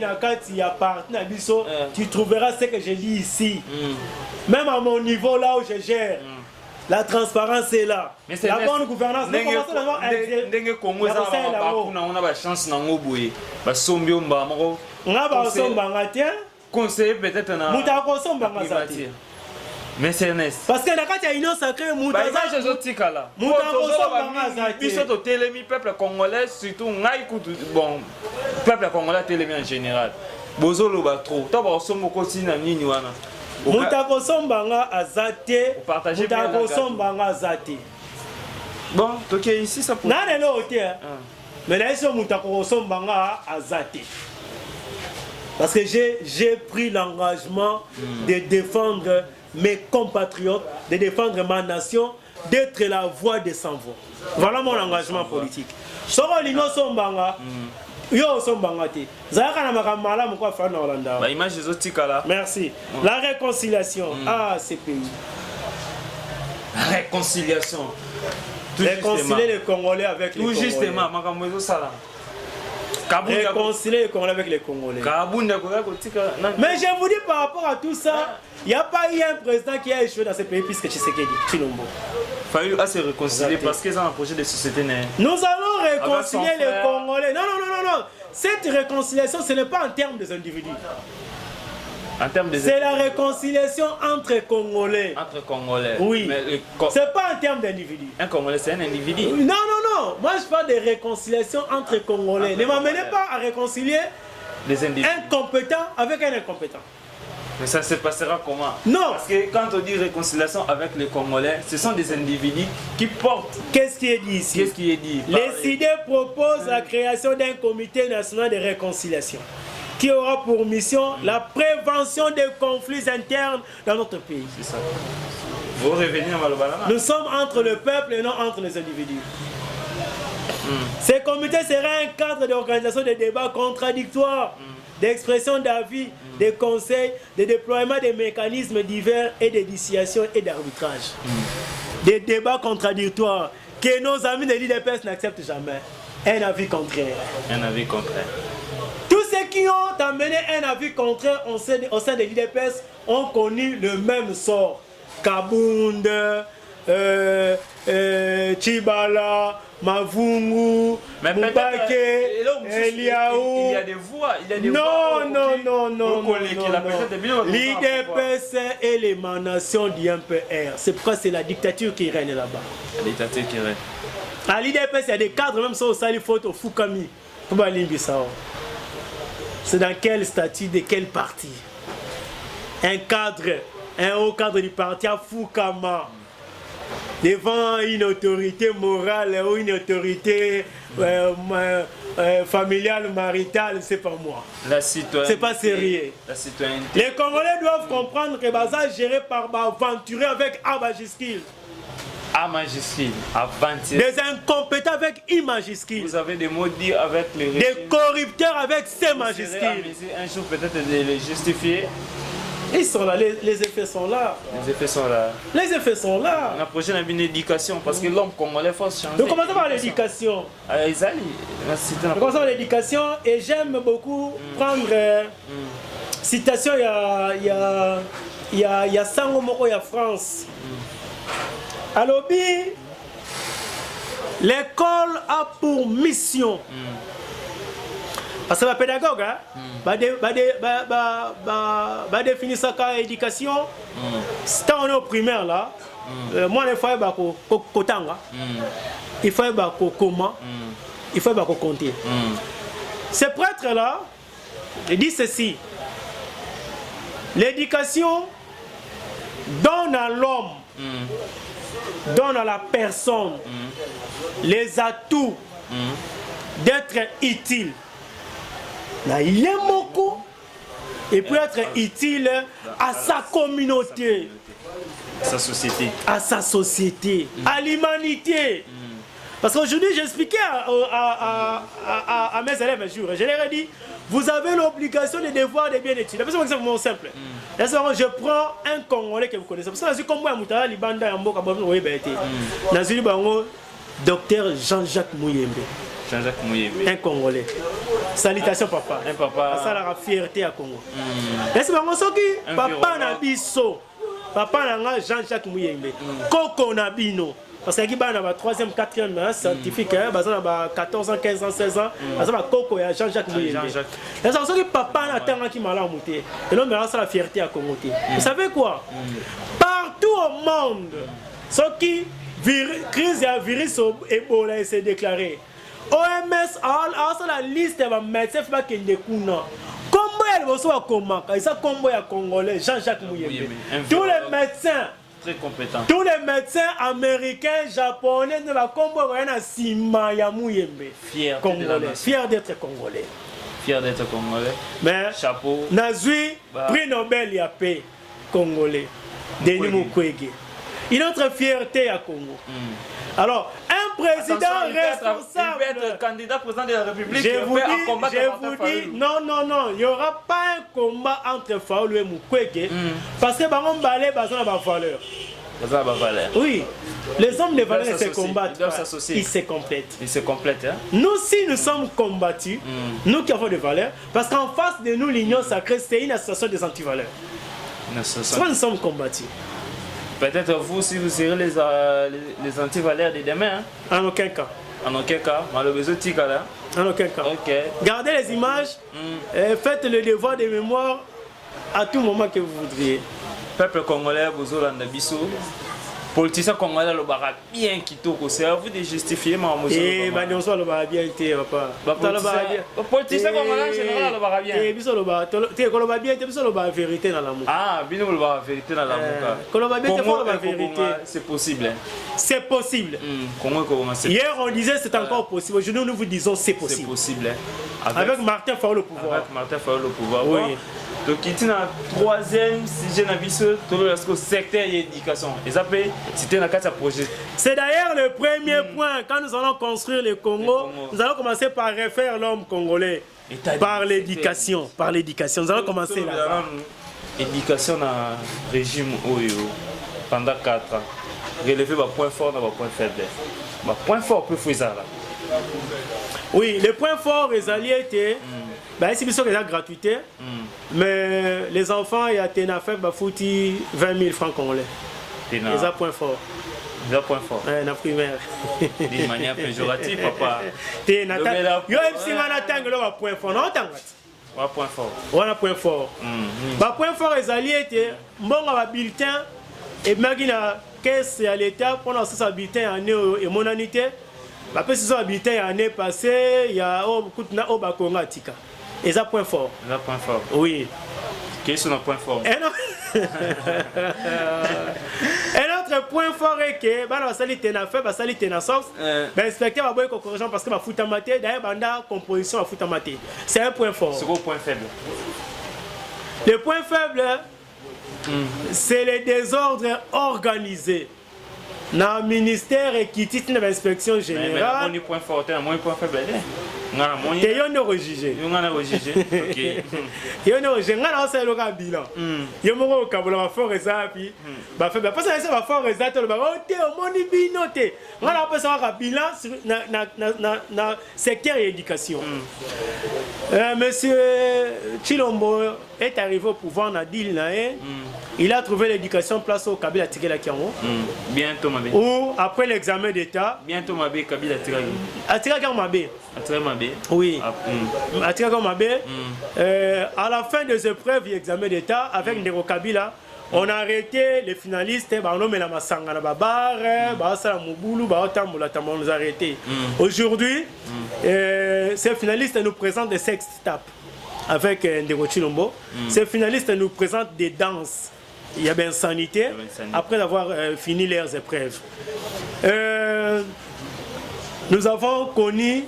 na kati ya partenaire biso, tu trouveras ce que je lis ici. Même à mon niveau là où je gère. La transparence est là. La bonne gouvernance. On a chance conseiller peut-être mais c'est net. Parce que la carte a une sacrée peuple congolais surtout bon peuple congolais télémi en général. Bozolo ba trop. Taba somo ko sina nini wana. Mutako sombanga azate. Mutako sombanga azate. Bon, ok ici ça pour. Nane lo hotel. Mais là ici mutako sombanga azate. Parce que j'ai pris l'engagement de défendre mes compatriotes, de défendre ma nation, d'être la voix des sans-voix. Voilà mon engagement politique. Soro lino sombanga. Yo sombanga te. Zaka na makamala mko fa na Hollanda. Ba image zotikala. Merci. La réconciliation. Ah, ces pays. La réconciliation. Réconcilier les Congolais avec les Congolais. Tout justement, makambo zo sala. Réconcilier les Congolais avec les Congolais. Mais je vous dis par rapport à tout ça, il n'y a pas eu un président qui a échoué dans ce pays puisque Tshisekedi, Chilombo. Il faut se réconcilier parce qu'ils ont un projet de société. Nous allons réconcilier les Congolais. Non. Cette réconciliation, ce n'est pas en termes des individus. C'est la réconciliation entre Congolais. Entre Congolais. Oui. C'est pas en termes d'individus. Un Congolais, c'est un individu. Non. Moi, je parle de réconciliation entre Congolais. Ne m'amenez pas à réconcilier un compétent avec un incompétent. Mais ça se passera comment? Non. Parce que quand on dit réconciliation avec les Congolais, ce sont des individus qui portent. Qu'est-ce qui est dit ici? Qu'est-ce qui est dit? Les idées proposent la création d'un comité national de réconciliation qui aura pour mission la prévention des conflits internes dans notre pays. C'est ça. Vous revenez à Malobalama. Nous sommes entre le peuple et non entre les individus. Ces comités seraient un cadre d'organisation de débats contradictoires, d'expression d'avis, de conseils, de déploiement des mécanismes divers et de dissuasion et d'arbitrage. Des débats contradictoires que nos amis de l'IDPS n'acceptent jamais. Un avis contraire. Un avis contraire. Tous ceux qui ont amené un avis contraire au sein de l'IDPS ont connu le même sort. Kabund, Chibala, Mavungu, Mubake, Eliaou. Il y a des voix. Non. L'IDPS est l'émanation du MPR. C'est pourquoi c'est la dictature qui règne là-bas. La dictature qui règne. À l'IDPS, il y a des cadres, même sur le sali photo Fukami. C'est dans quel statut, de quel parti? Un cadre, un haut cadre du parti à Fukama. Devant une autorité morale ou une autorité familiale, maritale, c'est pas moi. La citoyenneté. C'est pas sérieux. La citoyenneté. Les Congolais doivent comprendre que Baza est géré par aventuré avec A majuscule. A majuscule, aventuré. Des incompétents avec I majuscule. Vous avez des mots dits avec les régimes. Des corrupteurs avec C majuscule. Un jour peut-être de les justifier. Ils sont là, les effets sont là. Les effets sont là. Les effets sont là. On a projet d'une éducation parce que l'homme congolais faut changer. Donc commençons par l'éducation. Commençons par l'éducation et j'aime beaucoup prendre citation, il y a Sango Moko, il y a France. Alors, l'école a pour mission. Parce que la pédagogue, va définir ça comme éducation. Si on est au primaire là, moi il faut kotanga, il faut comment, il faut compter. Ce prêtre là, il dit ceci: l'éducation donne à l'homme, donne à la personne les atouts d'être utile. Et puis être utile à sa communauté, à sa société, à l'humanité. Parce qu'aujourd'hui, j'expliquais à mes élèves un jour, je leur ai dit, vous avez l'obligation de devoir de bien étudier. C'est un exemple simple. Je prends un Congolais que vous connaissez. Parce que je comme moi, docteur Jean-Jacques Mouyembe. Jean-Jacques Mouyembe. Un Congolais. Salutations papa. Un papa. Ça la fierté à Congo. Est-ce que papa na biso. Papa na Jean-Jacques Mouyembe. Koko na bino. Parce qu'il y a un 3e, 4e scientifique, il y a 14 ans, 15 ans, 16 ans, il y a Koko et Jean-Jacques Mouyembe. C'est ça que papa n'a pas qui m'a monté. Et l'homme a la fierté à Congo. Vous savez quoi? Partout au monde, ce qui crise et virus Ebola s'est déclaré. OMS a la liste des médecins qui sont comment elle va comment ils sont combo à Congolais Jean-Jacques Mouyembe. Tous les médecins très compétents. Tous les médecins américains, japonais ne va combo à Sima ya Mouyembe. Fier d'être Congolais. Fier d'être Congolais. Mais chapeau. Nazui prix Nobel ya paix Congolais. Denis Mukwege. Une autre fierté à Congo. Alors, un président responsable. Il peut être candidat président de la République. Je vous dis, non, il n'y aura pas un combat entre Faoulou et Mukwege. Parce que Baron Balé, Bazan a valeur. Oui, les hommes de valeur se combattent. Ils se complètent. Ils se complètent. Hein? Nous, si nous sommes combattus, nous qui avons des valeurs, parce qu'en face de nous, l'Union sacrée, c'est une association des antivaleurs. Soit nous sommes combattus. Peut-être vous, si vous serez les antivaleurs de demain. Hein? En aucun cas. En aucun cas. Malheureusement, là. En aucun cas. Okay. Gardez les images et faites le devoir de mémoire à tout moment que vous voudriez. Peuple congolais, vous avez Bissou. Politicien congolais, le barak bien qui toque, c'est à vous de justifier ma motion. Eh, ben, on soit le barak bien, papa. Politicien congolais, en général, le barak bien. Eh, biso le barak, tu es le barak bien, tu es le barak vérité dans l'amour. Ah, bien le barak vérité dans l'amour. Le barak bien, tu es le barak vérité. C'est possible. C'est possible. Hier, on disait c'est encore possible. Aujourd'hui, nous vous disons c'est possible. C'est possible. Avec Martin Fayoulou au pouvoir. Avec Martin Fayoulou au pouvoir. Oui. Donc, il y a un 3e sujet dans le secteur de l'éducation. Et ça peut citer dans le projet. C'est d'ailleurs le premier point. Quand nous allons construire le Congo, nous allons commencer par refaire l'homme congolais. Par l'éducation. Par l'éducation. Nous allons commencer là. L'éducation dans le régime Oyo pendant 4 ans. Relever le point fort et le point faible. Le point fort peut faire ça. Oui, le point fort des alliés était. C'est bien sûr qu'il y a gratuité, mais les enfants, il y a Ténafek, Bafouti, 20 000 francs congolais. C'est un point fort. C'est un point fort. La primaire. D'une manière péjorative, papa. Il y a un point fort. Non, un point fort. Voilà un point fort. Le point fort des alliés était bon à bulletin et maintenant, qu'est-ce à l'État pendant ce bulletin année et mon année. Après ce bulletin année passée, il y a beaucoup de Bakonga Tika. Et ça point fort. C'est un point fort. Oui. Quel est son point fort? Un autre point fort est que la salité n'a fait, la salité n'a sauf. L'inspecteur va beaucoup corriger parce que ma fout à maté, d'ailleurs, la composition à fout à maté. C'est un point fort. C'est quoi le point faible? Le point faible, c'est les désordres organisés. Dans le ministère et qui titre l'inspection générale. Mais point fort, point faible. Et on est rejugé. On est rejugé. Ok. Et on est rejugé. On a aussi le bilan. Il y a un moment où on va faire ça. Puis, parce que ça va faire ça. On va faire on a appelé ça un bilan dans le secteur de l'éducation. Monsieur Chilombo est arrivé au pouvoir dans Dil. Il a trouvé l'éducation place au Kabila Tigela Kiango. Bientôt, ma belle. Ou après l'examen d'État. Bientôt, ma belle, Kabila Tigela. Atira Kiango. Oui. Atira Kiango. À la fin des épreuves et examens d'État, avec Ndeko Kabila, on a arrêté les finalistes. On a nommé la Masanga, la Babar, Bassala Mouboulou, on nous a arrêtés. Aujourd'hui, ces finalistes nous présentent des sextapes avec Ndeko Chilombo. Ces finalistes nous présentent des danses. Il y a bien sanité après avoir fini leurs épreuves. Nous avons connu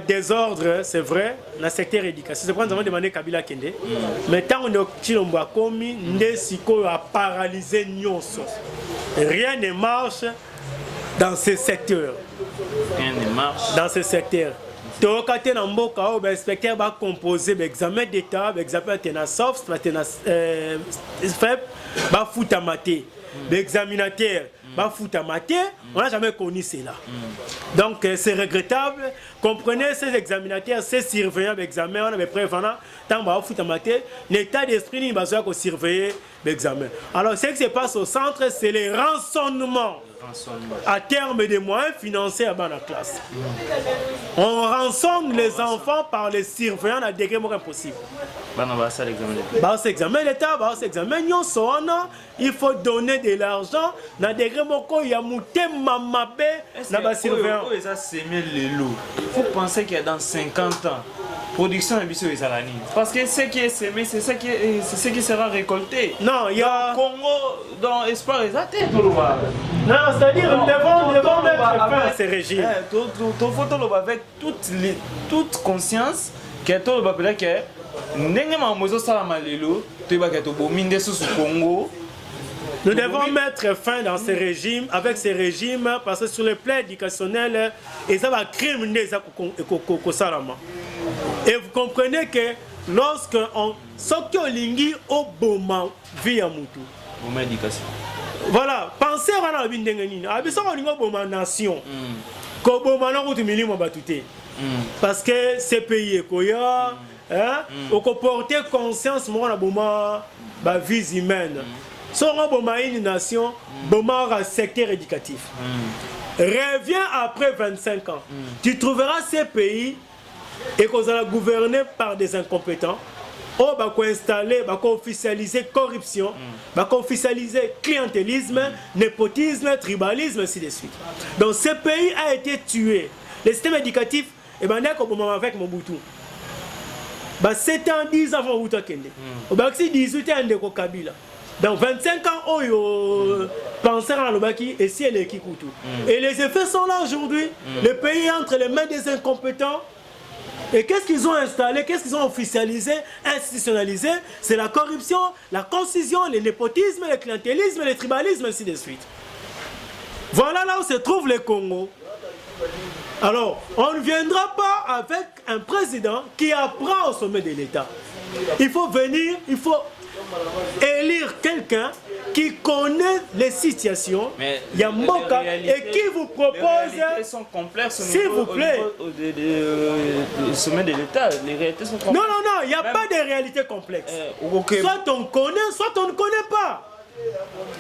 des ordres, c'est vrai, dans le secteur éducatif. C'est pourquoi nous avons demandé Kabila Kende. Mais tant que Chilombo a commis, Ndesiko a paralysé Nyonso. Rien ne marche dans ce secteur. Rien ne marche. Dans ce secteur. Tokate na mboka o ba inspecteur ba composer l'examen d'état, l'examen TENASOF, ba futa maté, l'examinateur ba futa maté, on n'a jamais connu cela. Donc c'est regrettable. Comprenez ces examinateurs, ces surveillants d'examen, on a prévenant tant ba futa maté, l'état d'esprit ni besoin de surveiller l'examen. Alors ce qui se passe au centre, c'est les rançonnements. À terme des moyens financiers à la classe. On rançonne les enfants par les surveillants à degré impossible. L'examen d'État, il faut donner de l'argent dans des degré il y a mouté mamabé dans les surveillants. Il faut penser qu'il y a dans 50 ans. Production de Zalani. Parce que ce qui est semé, c'est ce qui sera récolté. Non, il y a. Congo, dans Espoir, exactement. Non, c'est-à-dire nous devons mettre fin à ces régimes. Il faut avec toute conscience que tout le monde que nous devons mettre fin dans ces régimes, avec ces régimes, parce que sur le plan éducationnel, et ça va criminer ça. Et vous comprenez que lorsque on sort lingi au boma via mutu. Voilà, pensez à la bindengeni. Abisa on lingo boma nation. Ko boma na kutu milimo batute. Parce que ces pays ekoya, hein, on porter conscience mo na boma ba vie humaine. Si on boma une nation, boma un secteur éducatif. Reviens après 25 ans. Tu trouveras ces pays et qu'on va gouverner par des incompétents, on va installer, officialiser corruption, officialiser clientélisme, népotisme, tribalisme, ainsi de suite. Donc ce pays a été tué. Le système éducatif, et ben avec Mobutu. 7 ans, 10 ans avant Mobutu Kende. Au 18 ans de Kabila. Dans 25 ans, on pense à l'Obaki et si elle est Kikutu. Et les effets sont là aujourd'hui. Le pays est entre les mains des incompétents. Et qu'est-ce qu'ils ont installé, qu'est-ce qu'ils ont officialisé, institutionnalisé? C'est la corruption, la concision, le népotisme, le clientélisme, le tribalisme, ainsi de suite. Voilà là où se trouve le Congo. Alors, on ne viendra pas avec un président qui apprend au sommet de l'État. Il faut venir, il faut élire quelqu'un qui connaît les situations, Yamboka, et qui vous propose, s'il vous plaît, le sommet de l'État, les réalités sont complexes. Non, il n'y a pas de réalité complexe. Soit on connaît, soit on ne connaît pas.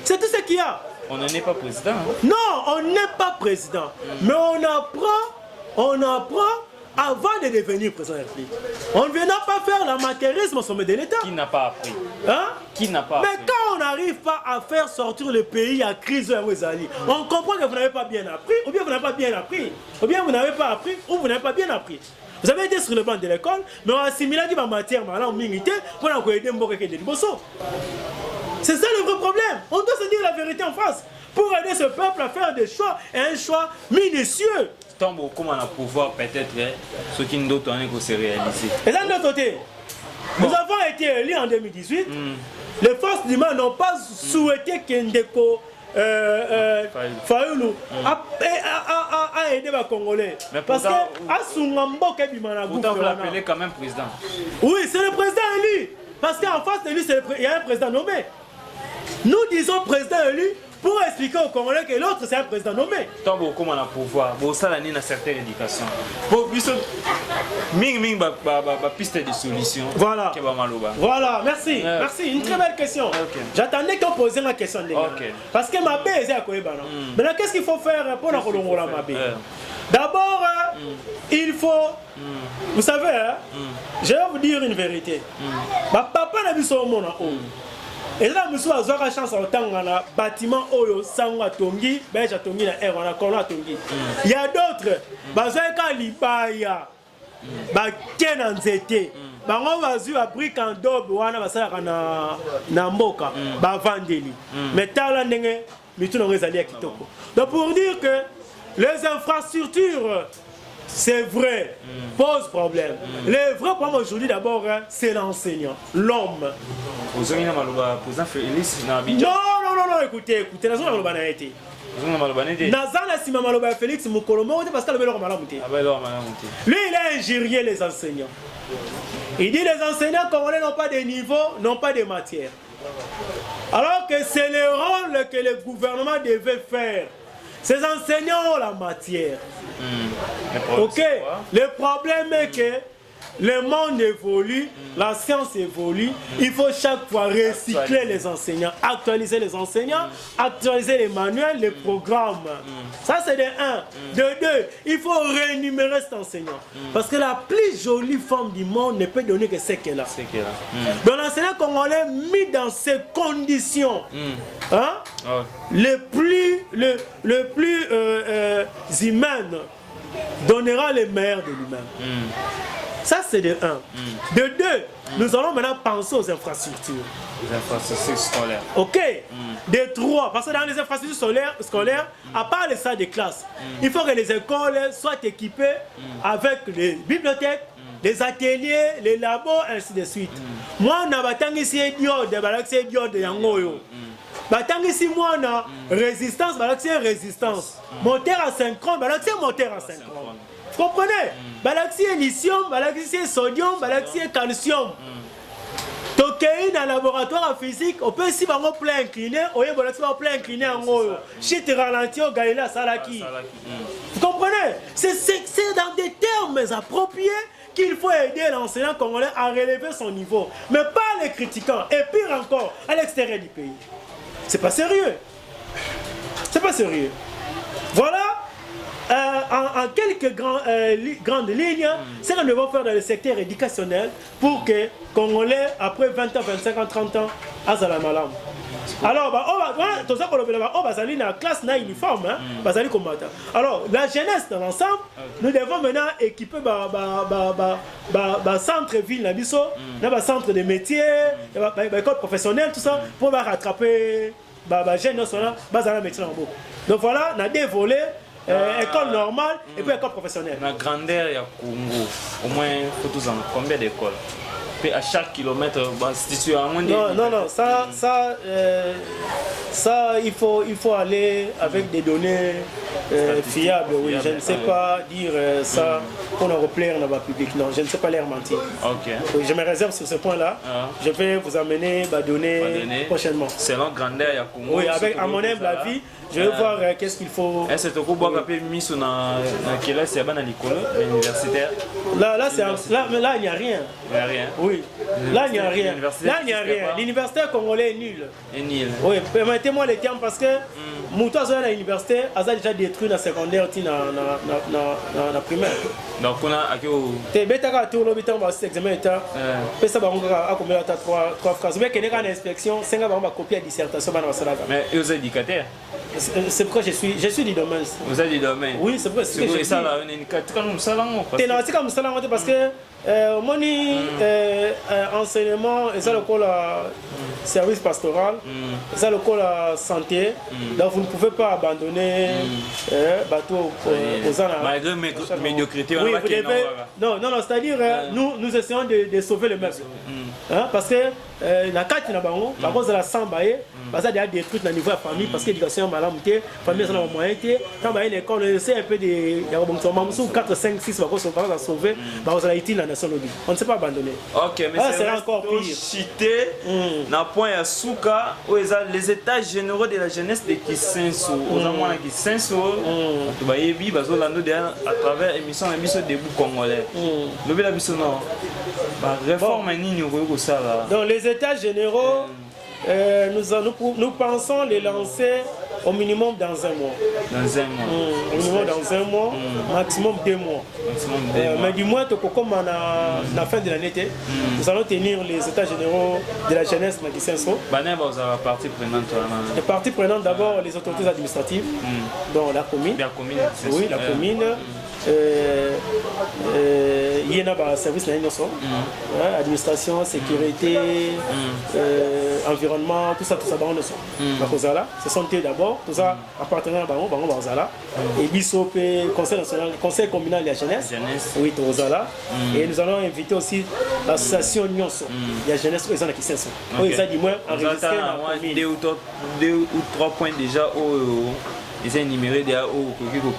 C'est tout ce qu'il y a. On n'en est pas président. Hein? Non, on n'est pas président. Mais on apprend avant de devenir président de la République. On ne viendra pas faire l'amateurisme au sommet de l'État. Qui n'a pas appris? Hein? Qui n'a pas appris? appris? Mais quand on n'arrive pas à faire sortir le pays à crise où vous allez, on comprend que vous n'avez pas bien appris, ou bien vous n'avez pas bien appris, ou bien vous n'avez pas appris, ou vous n'avez pas bien appris. Vous avez été sur le banc de l'école, mais on a assimilé en matière, pour aider de Bosso. C'est ça le vrai problème. On doit se dire la vérité en face pour aider ce peuple à faire des choix, et un choix minutieux. Tant beaucoup on a pouvoir peut-être ce qui nous donne que c'est réalisé. Et d'un autre côté, nous avons été élus en 2018. Les forces du mal n'ont pas souhaité que Ndeko Fayoulou a aidé les Congolais. Parce que Asungambo Kebimana pourtant vous l'appelez quand même président. Oui, c'est le président élu. Parce qu'en face de lui, il y a un président nommé. Nous disons président élu pour expliquer aux Congolais que l'autre c'est un président nommé. Tant beaucoup on a pouvoir, ça a une certaine éducation. Pour ming piste de solution. Voilà. Voilà, merci. Merci, une très belle question. J'attendais qu'on pose la question. Parce que ma baie est à Koeba. Maintenant, qu'est-ce qu'il faut faire pour la Kolongola ma baie? D'abord, il faut, vous savez, je vais vous dire une vérité. Ma papa n'a vu son monde en haut. Et là, monsieur a eu la chance de bâtiment Oyo, Sangwa Tongi, Beja Tongi, na Kola Tongi. Il y a d'autres, Bazaka Libaya, Baken Nzete, Bango Bazu a pris quand Dob, Wana Basaka na Mboka, Bavandeli. Mais Tala Nenge, Mitu Nongezali Kitoko. Donc pour dire que les infrastructures, c'est vrai, pose problème. Le vrai problème aujourd'hui d'abord, c'est l'enseignant, l'homme. Non, écoutez, la zone a été. Nazana Sima Maloba Félix Mukolomo, parce que le Malamouté. Lui, il a injurié les enseignants. Il dit les enseignants congolais n'ont pas de niveau, n'ont pas de matière. Alors que c'est le rôle que le gouvernement devait faire. Ces enseignants ont la matière. Ok. Le problème est que le monde évolue, la science évolue. Il faut chaque fois recycler les enseignants, actualiser les enseignants, actualiser les manuels, les programmes. Ça c'est de 1. De 2, il faut rémunérer cet enseignant. Parce que la plus jolie femme du monde ne peut donner que ce qu'elle a. Donc l'enseignant congolais mis dans ces conditions, le plus humaines, donnera le meilleur de lui-même. Ça, c'est de 1. De 2, nous allons maintenant penser aux infrastructures. Les infrastructures scolaires. Ok. De 3, parce que dans les infrastructures scolaires, à part les salles de classe, il faut que les écoles soient équipées avec les bibliothèques, les ateliers, les labos, ainsi de suite. Moi, on a ici de Yangoyo. Ici, moi, on a résistance, résistance. Moteur asynchrone, moteur asynchrone. Vous comprenez? Balaxie lithium, balaxie sodium, balaxie calcium. Tokéine dans le laboratoire en physique, on peut aussi avoir plein incliné, on peut plein incliné en haut. Chute ralenti au Galila Salaki. Vous comprenez? C'est dans des termes appropriés qu'il faut aider l'enseignant congolais à relever son niveau. Mais pas les critiquants. Et pire encore, à l'extérieur du pays. C'est pas sérieux. C'est pas sérieux. Voilà. En quelques grandes lignes, c'est ce que nous devons faire dans le secteur éducationnel pour que Congolais, après 20 ans, 25 ans, 30 ans, aient la malam. Alors, on va aller dans la classe na uniforme, alors la jeunesse dans l'ensemble, nous devons maintenant équiper le centre-ville, le centre de métiers, l'école professionnelle, tout ça, pour rattraper les jeunes dans le métier. Donc voilà, on a des volets. École normale et puis école professionnelle. La grandeur, il y a Congo. Au moins, il faut tous en combien d'écoles? Puis à chaque kilomètre, situé à moins de... Non, ça il faut aller avec des données fiables. Oui. Je ne sais pas dire ça pour nous replaire dans le public. Non, je ne sais pas les mentir. Oui, je me réserve sur ce point-là. Je vais vous amener des données prochainement. Selon grandeur, il y a Congo. Oui, avec à mon humble avis. Je vais voir qu'est-ce qu'il faut. Est-ce que tu as mis sur l'universitaire? Là, il n'y a rien. Il n'y a rien. Oui. Là, il n'y a rien. Là, il n'y a rien. L'université congolais est nul. Oui, permettez-moi les termes parce que Moutou à l'université a déjà détruit la secondaire et la primaire. Donc, on a. Tu es bêta à tout le temps, c'est examen d'État. Puis ça va combien de 3 phrases. Mais qu'il y a une inspection, 5 ans, on va copier la dissertation. Mais ils sont éducateurs. C'est pourquoi je suis du domaine. Vous êtes du domaine? Oui, c'est pourquoi je suis. C'est ça là, on est comme ça parce que mon enseignement, c'est le service pastoral, c'est le santé. Donc vous ne pouvez pas abandonner bateau aux gens. Malgré médiocrité, oui, vous devez. Non, c'est-à-dire nous essayons de sauver le meuble. parce que la carte n'a pas par cause de la samba parce qu'il y a des trucs au niveau de la famille parce que l'éducation est malade, la famille est en moyen quand il y a une école on essaie un peu de 4 5 6 on va sauver on a été la nation on ne sait pas abandonner. OK, mais c'est encore pire cité na point ya suka les états généraux de la jeunesse de Kisenso aux amants qui Kisenso to ba yebi bazolando à travers émission debout congolais lobi la biso non ba réforme nini ko ça là. Donc les états généraux nous pensons les lancer au minimum dans un mois. Dans un mois. Au minimum dans un mois, maximum 2 mois. Mais du moins, comme à la fin de l'année, nous allons tenir les états généraux de la jeunesse dans Kisenso. Partie prenante. Les parties prenantes d'abord les autorités administratives, dont la commune. La commune. Oui, la commune. Il y a un service administration, sécurité, environnement, tout ça, ce sont eux d'abord, tout ça appartenant à Bango Barzala, et Bissop, conseil communal de la jeunesse, oui, Tozala, et nous allons inviter aussi l'association Nyonso, la jeunesse, ils ont qui sont. Ils ont dit moins enregistré dans la commune. 2 ou 3 points déjà au. Ils ont énuméré des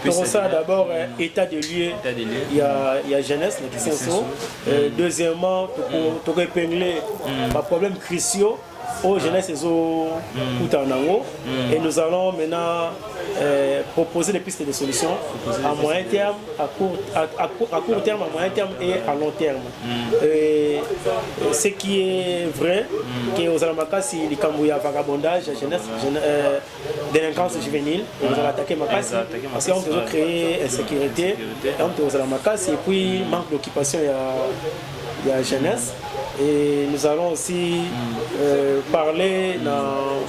pour ça d'abord état de lieu il y a jeunesse qui sont deuxièmement pour épingler les problèmes cruciaux aux jeunesse et nous allons maintenant proposer des pistes de solutions à moyen terme, à court terme, à moyen terme et à long terme. Ce qui est vrai, que aux Alamakasi, il y a vagabondage, jeunesse, délinquance juvénile, nous allons attaquer Makasi parce qu'on peut créer insécurité, aux Alamakasi et puis manque d'occupation, il y a jeunesse. Et nous allons aussi parler dans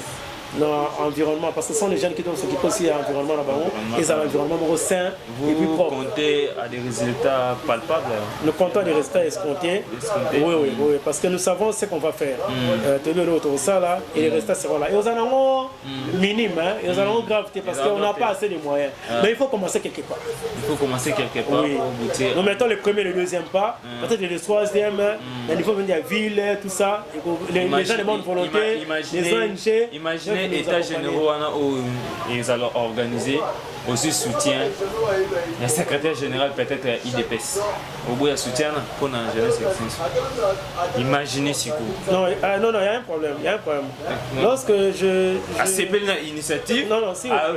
l'environnement, parce que ce sont les jeunes qui doivent s'occuper aussi de l'environnement là-bas, et dans l'environnement sain et plus propre. Vous comptez à des résultats palpables? Nous comptons à des résultats escomptés. Oui, parce que nous savons ce qu'on va faire. Et les résultats seront là. Et nous en avons minime, et nous en avons gravité, parce qu'on n'a pas assez de moyens. Mais il faut commencer quelque part. Il faut commencer quelque part pour goûter. Nous mettons le premier et le deuxième pas, peut-être le troisième, mais il faut venir à la ville, tout ça. Les gens de bonne volonté, les ONG. Imaginez l'état généraux où ils allont organiser aussi soutien. Le secrétaire général peut-être IDPS. Au bout, il y a soutien pour la jeunesse. Imaginez si vous. Non, il y a un problème. Lorsque je ACP une initiative.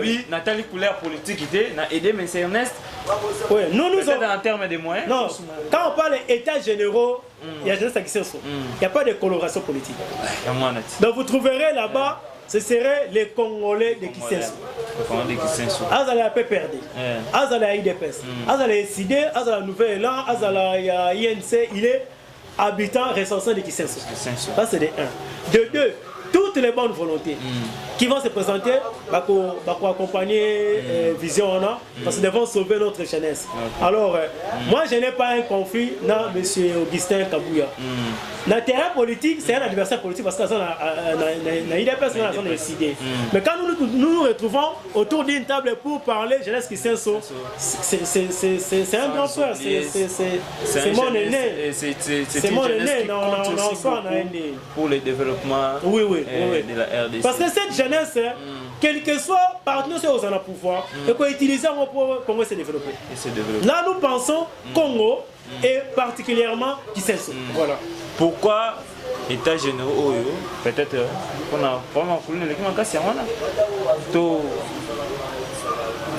Oui, Nathalie Couleur politique n'a aidé M. Ernest. Oui, nous en termes de moyens. Non, quand on parle d'états généraux, il y a jeunesse qui sont. Il n'y a pas de coloration politique. Donc vous trouverez là-bas. Ce serait les Congolais de Kisenso. Azala peut perdre. Azala IDPS. Azala SID, Azala Nouvelle-Élan, Azala INC, il est habitant ressortissant de Kisenso. Ça c'est de 1. De 2, toutes les bonnes volontés qui vont se présenter pour accompagner Vision ONA parce qu'ils vont sauver notre jeunesse. Alors, moi je n'ai pas un conflit dans M. Augustin Kabouya. Le terrain politique, c'est un adversaire politique parce que l'IDPS a décidé. Mais quand nous nous retrouvons autour d'une table pour parler jeunesse qui c'est un grand frère, c'est mon aîné. C'est mon aîné, pour le développement de la RDC. Parce que cette jeunesse, quel que soit partenaire aux en pouvoir, et qu'on utilise pour Congo se développer. Là, nous pensons Congo et particulièrement Kisenso. Voilà. Pourquoi État généraux peut-être on a vraiment coulé le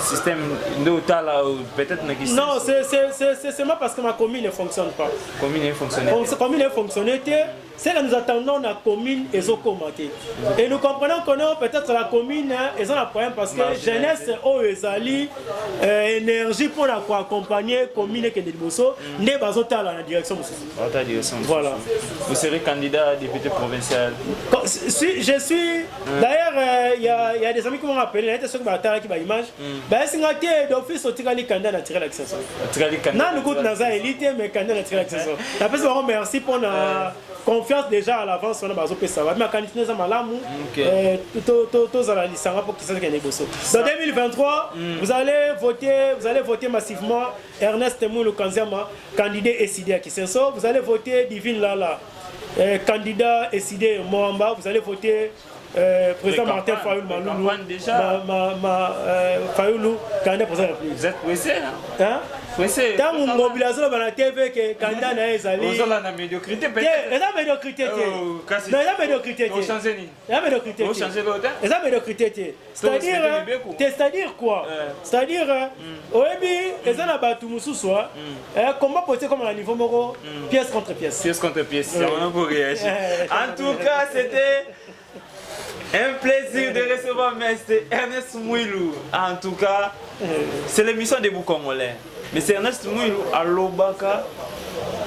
système peut-être non, c'est seulement parce que ma commune ne fonctionne pas. Commune ne fonctionne c'est que nous attendons la commune et et nous comprenons que peut-être la commune ils ont un problème parce que jeunesse ezali énergie pour accompagner la commune qui est de Bosso n'est pas dans la direction. Voilà. Vous serez candidat à député provincial? Je suis d'ailleurs il y a des amis qui m'ont appelé, il y a des gens qui m'ont appelé qui m'ont image. Si on a d'office au Tigali candidat à tirer l'accession. Non, nous goûtons dans la élite mais candidat à tirer l'accession. Merci pour la confiance déjà à l'avance on a besoin de ça. Mais candidat à malamu tous à la licence pour qu'ils soient négociés. Dans 2023, vous allez voter massivement Ernest Moulou Kanziama, candidat SID à Kisenso. Vous allez voter Divine Lala. candidat Essidé Moamba, vous allez voter président Martin Fayoulou Maloulou. Fayoulou, candidat président de la République. Vous êtes pressé, hein? Pressé. Tant que mobilisation dans la TV, que candidat n'a ezali. Vous avez la médiocrité peut-être. Et la médiocrité. Non, la médiocrité. Vous changez ni. La médiocrité. Vous changez l'autre. Et la médiocrité. C'est-à-dire quoi? C'est-à-dire, Oebi, et ça n'a pas tout soir. Comment poser comme un niveau moro, pièce contre pièce. Pièce contre pièce. C'est vraiment pour réagir. En tout cas, c'était un plaisir de recevoir M. Ernest Mouilou. En tout cas, c'est l'émission des Debout Congolais. Mais c'est Ernest Mouilou à l'Obaka,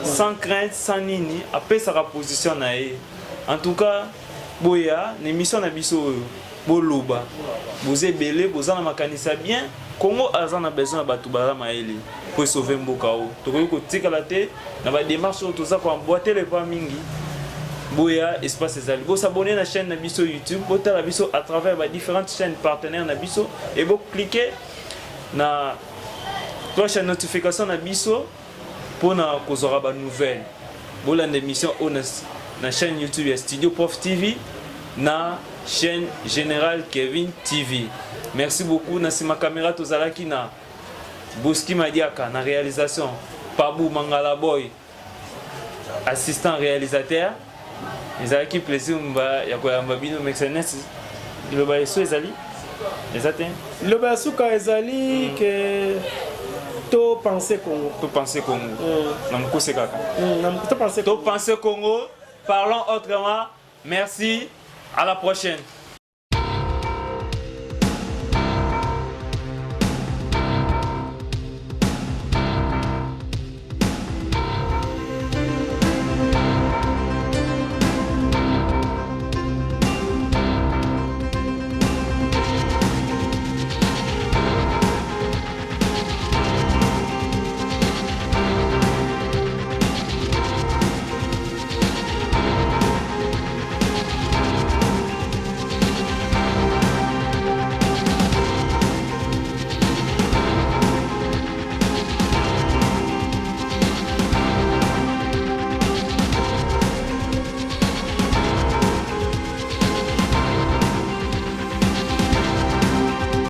sans crainte, sans nini, après sa position. En tout cas, Boya, l'émission n'a pas Boloba. Vous êtes belé, vous en avez bien. Congo a besoin de Batubara Maëli pour sauver Mbokao. Donc, vous avez des démarches tout ça pour emboîter les pas mingi. Boya espace ezali vous s'abonner à la chaîne Nabiso YouTube vous la biso à travers différentes chaînes partenaires Nabiso et vous cliquer na cloche de notification Nabiso pour na kozora ba nouvelle vous la émission na chaîne YouTube et Studio Prof TV na chaîne Général Kevin TV. Merci beaucoup na sima caméra tozalaki na Boski Madiaka na réalisation Pabou Mangala Boy assistant réalisateur. Ils ont qui plaisir ya ko yamba bino mexenes le ba eso ezali exactement le ba suka ezali que to penser Congo na mkose kaka to penser Congo parlons autrement. Merci, à la prochaine.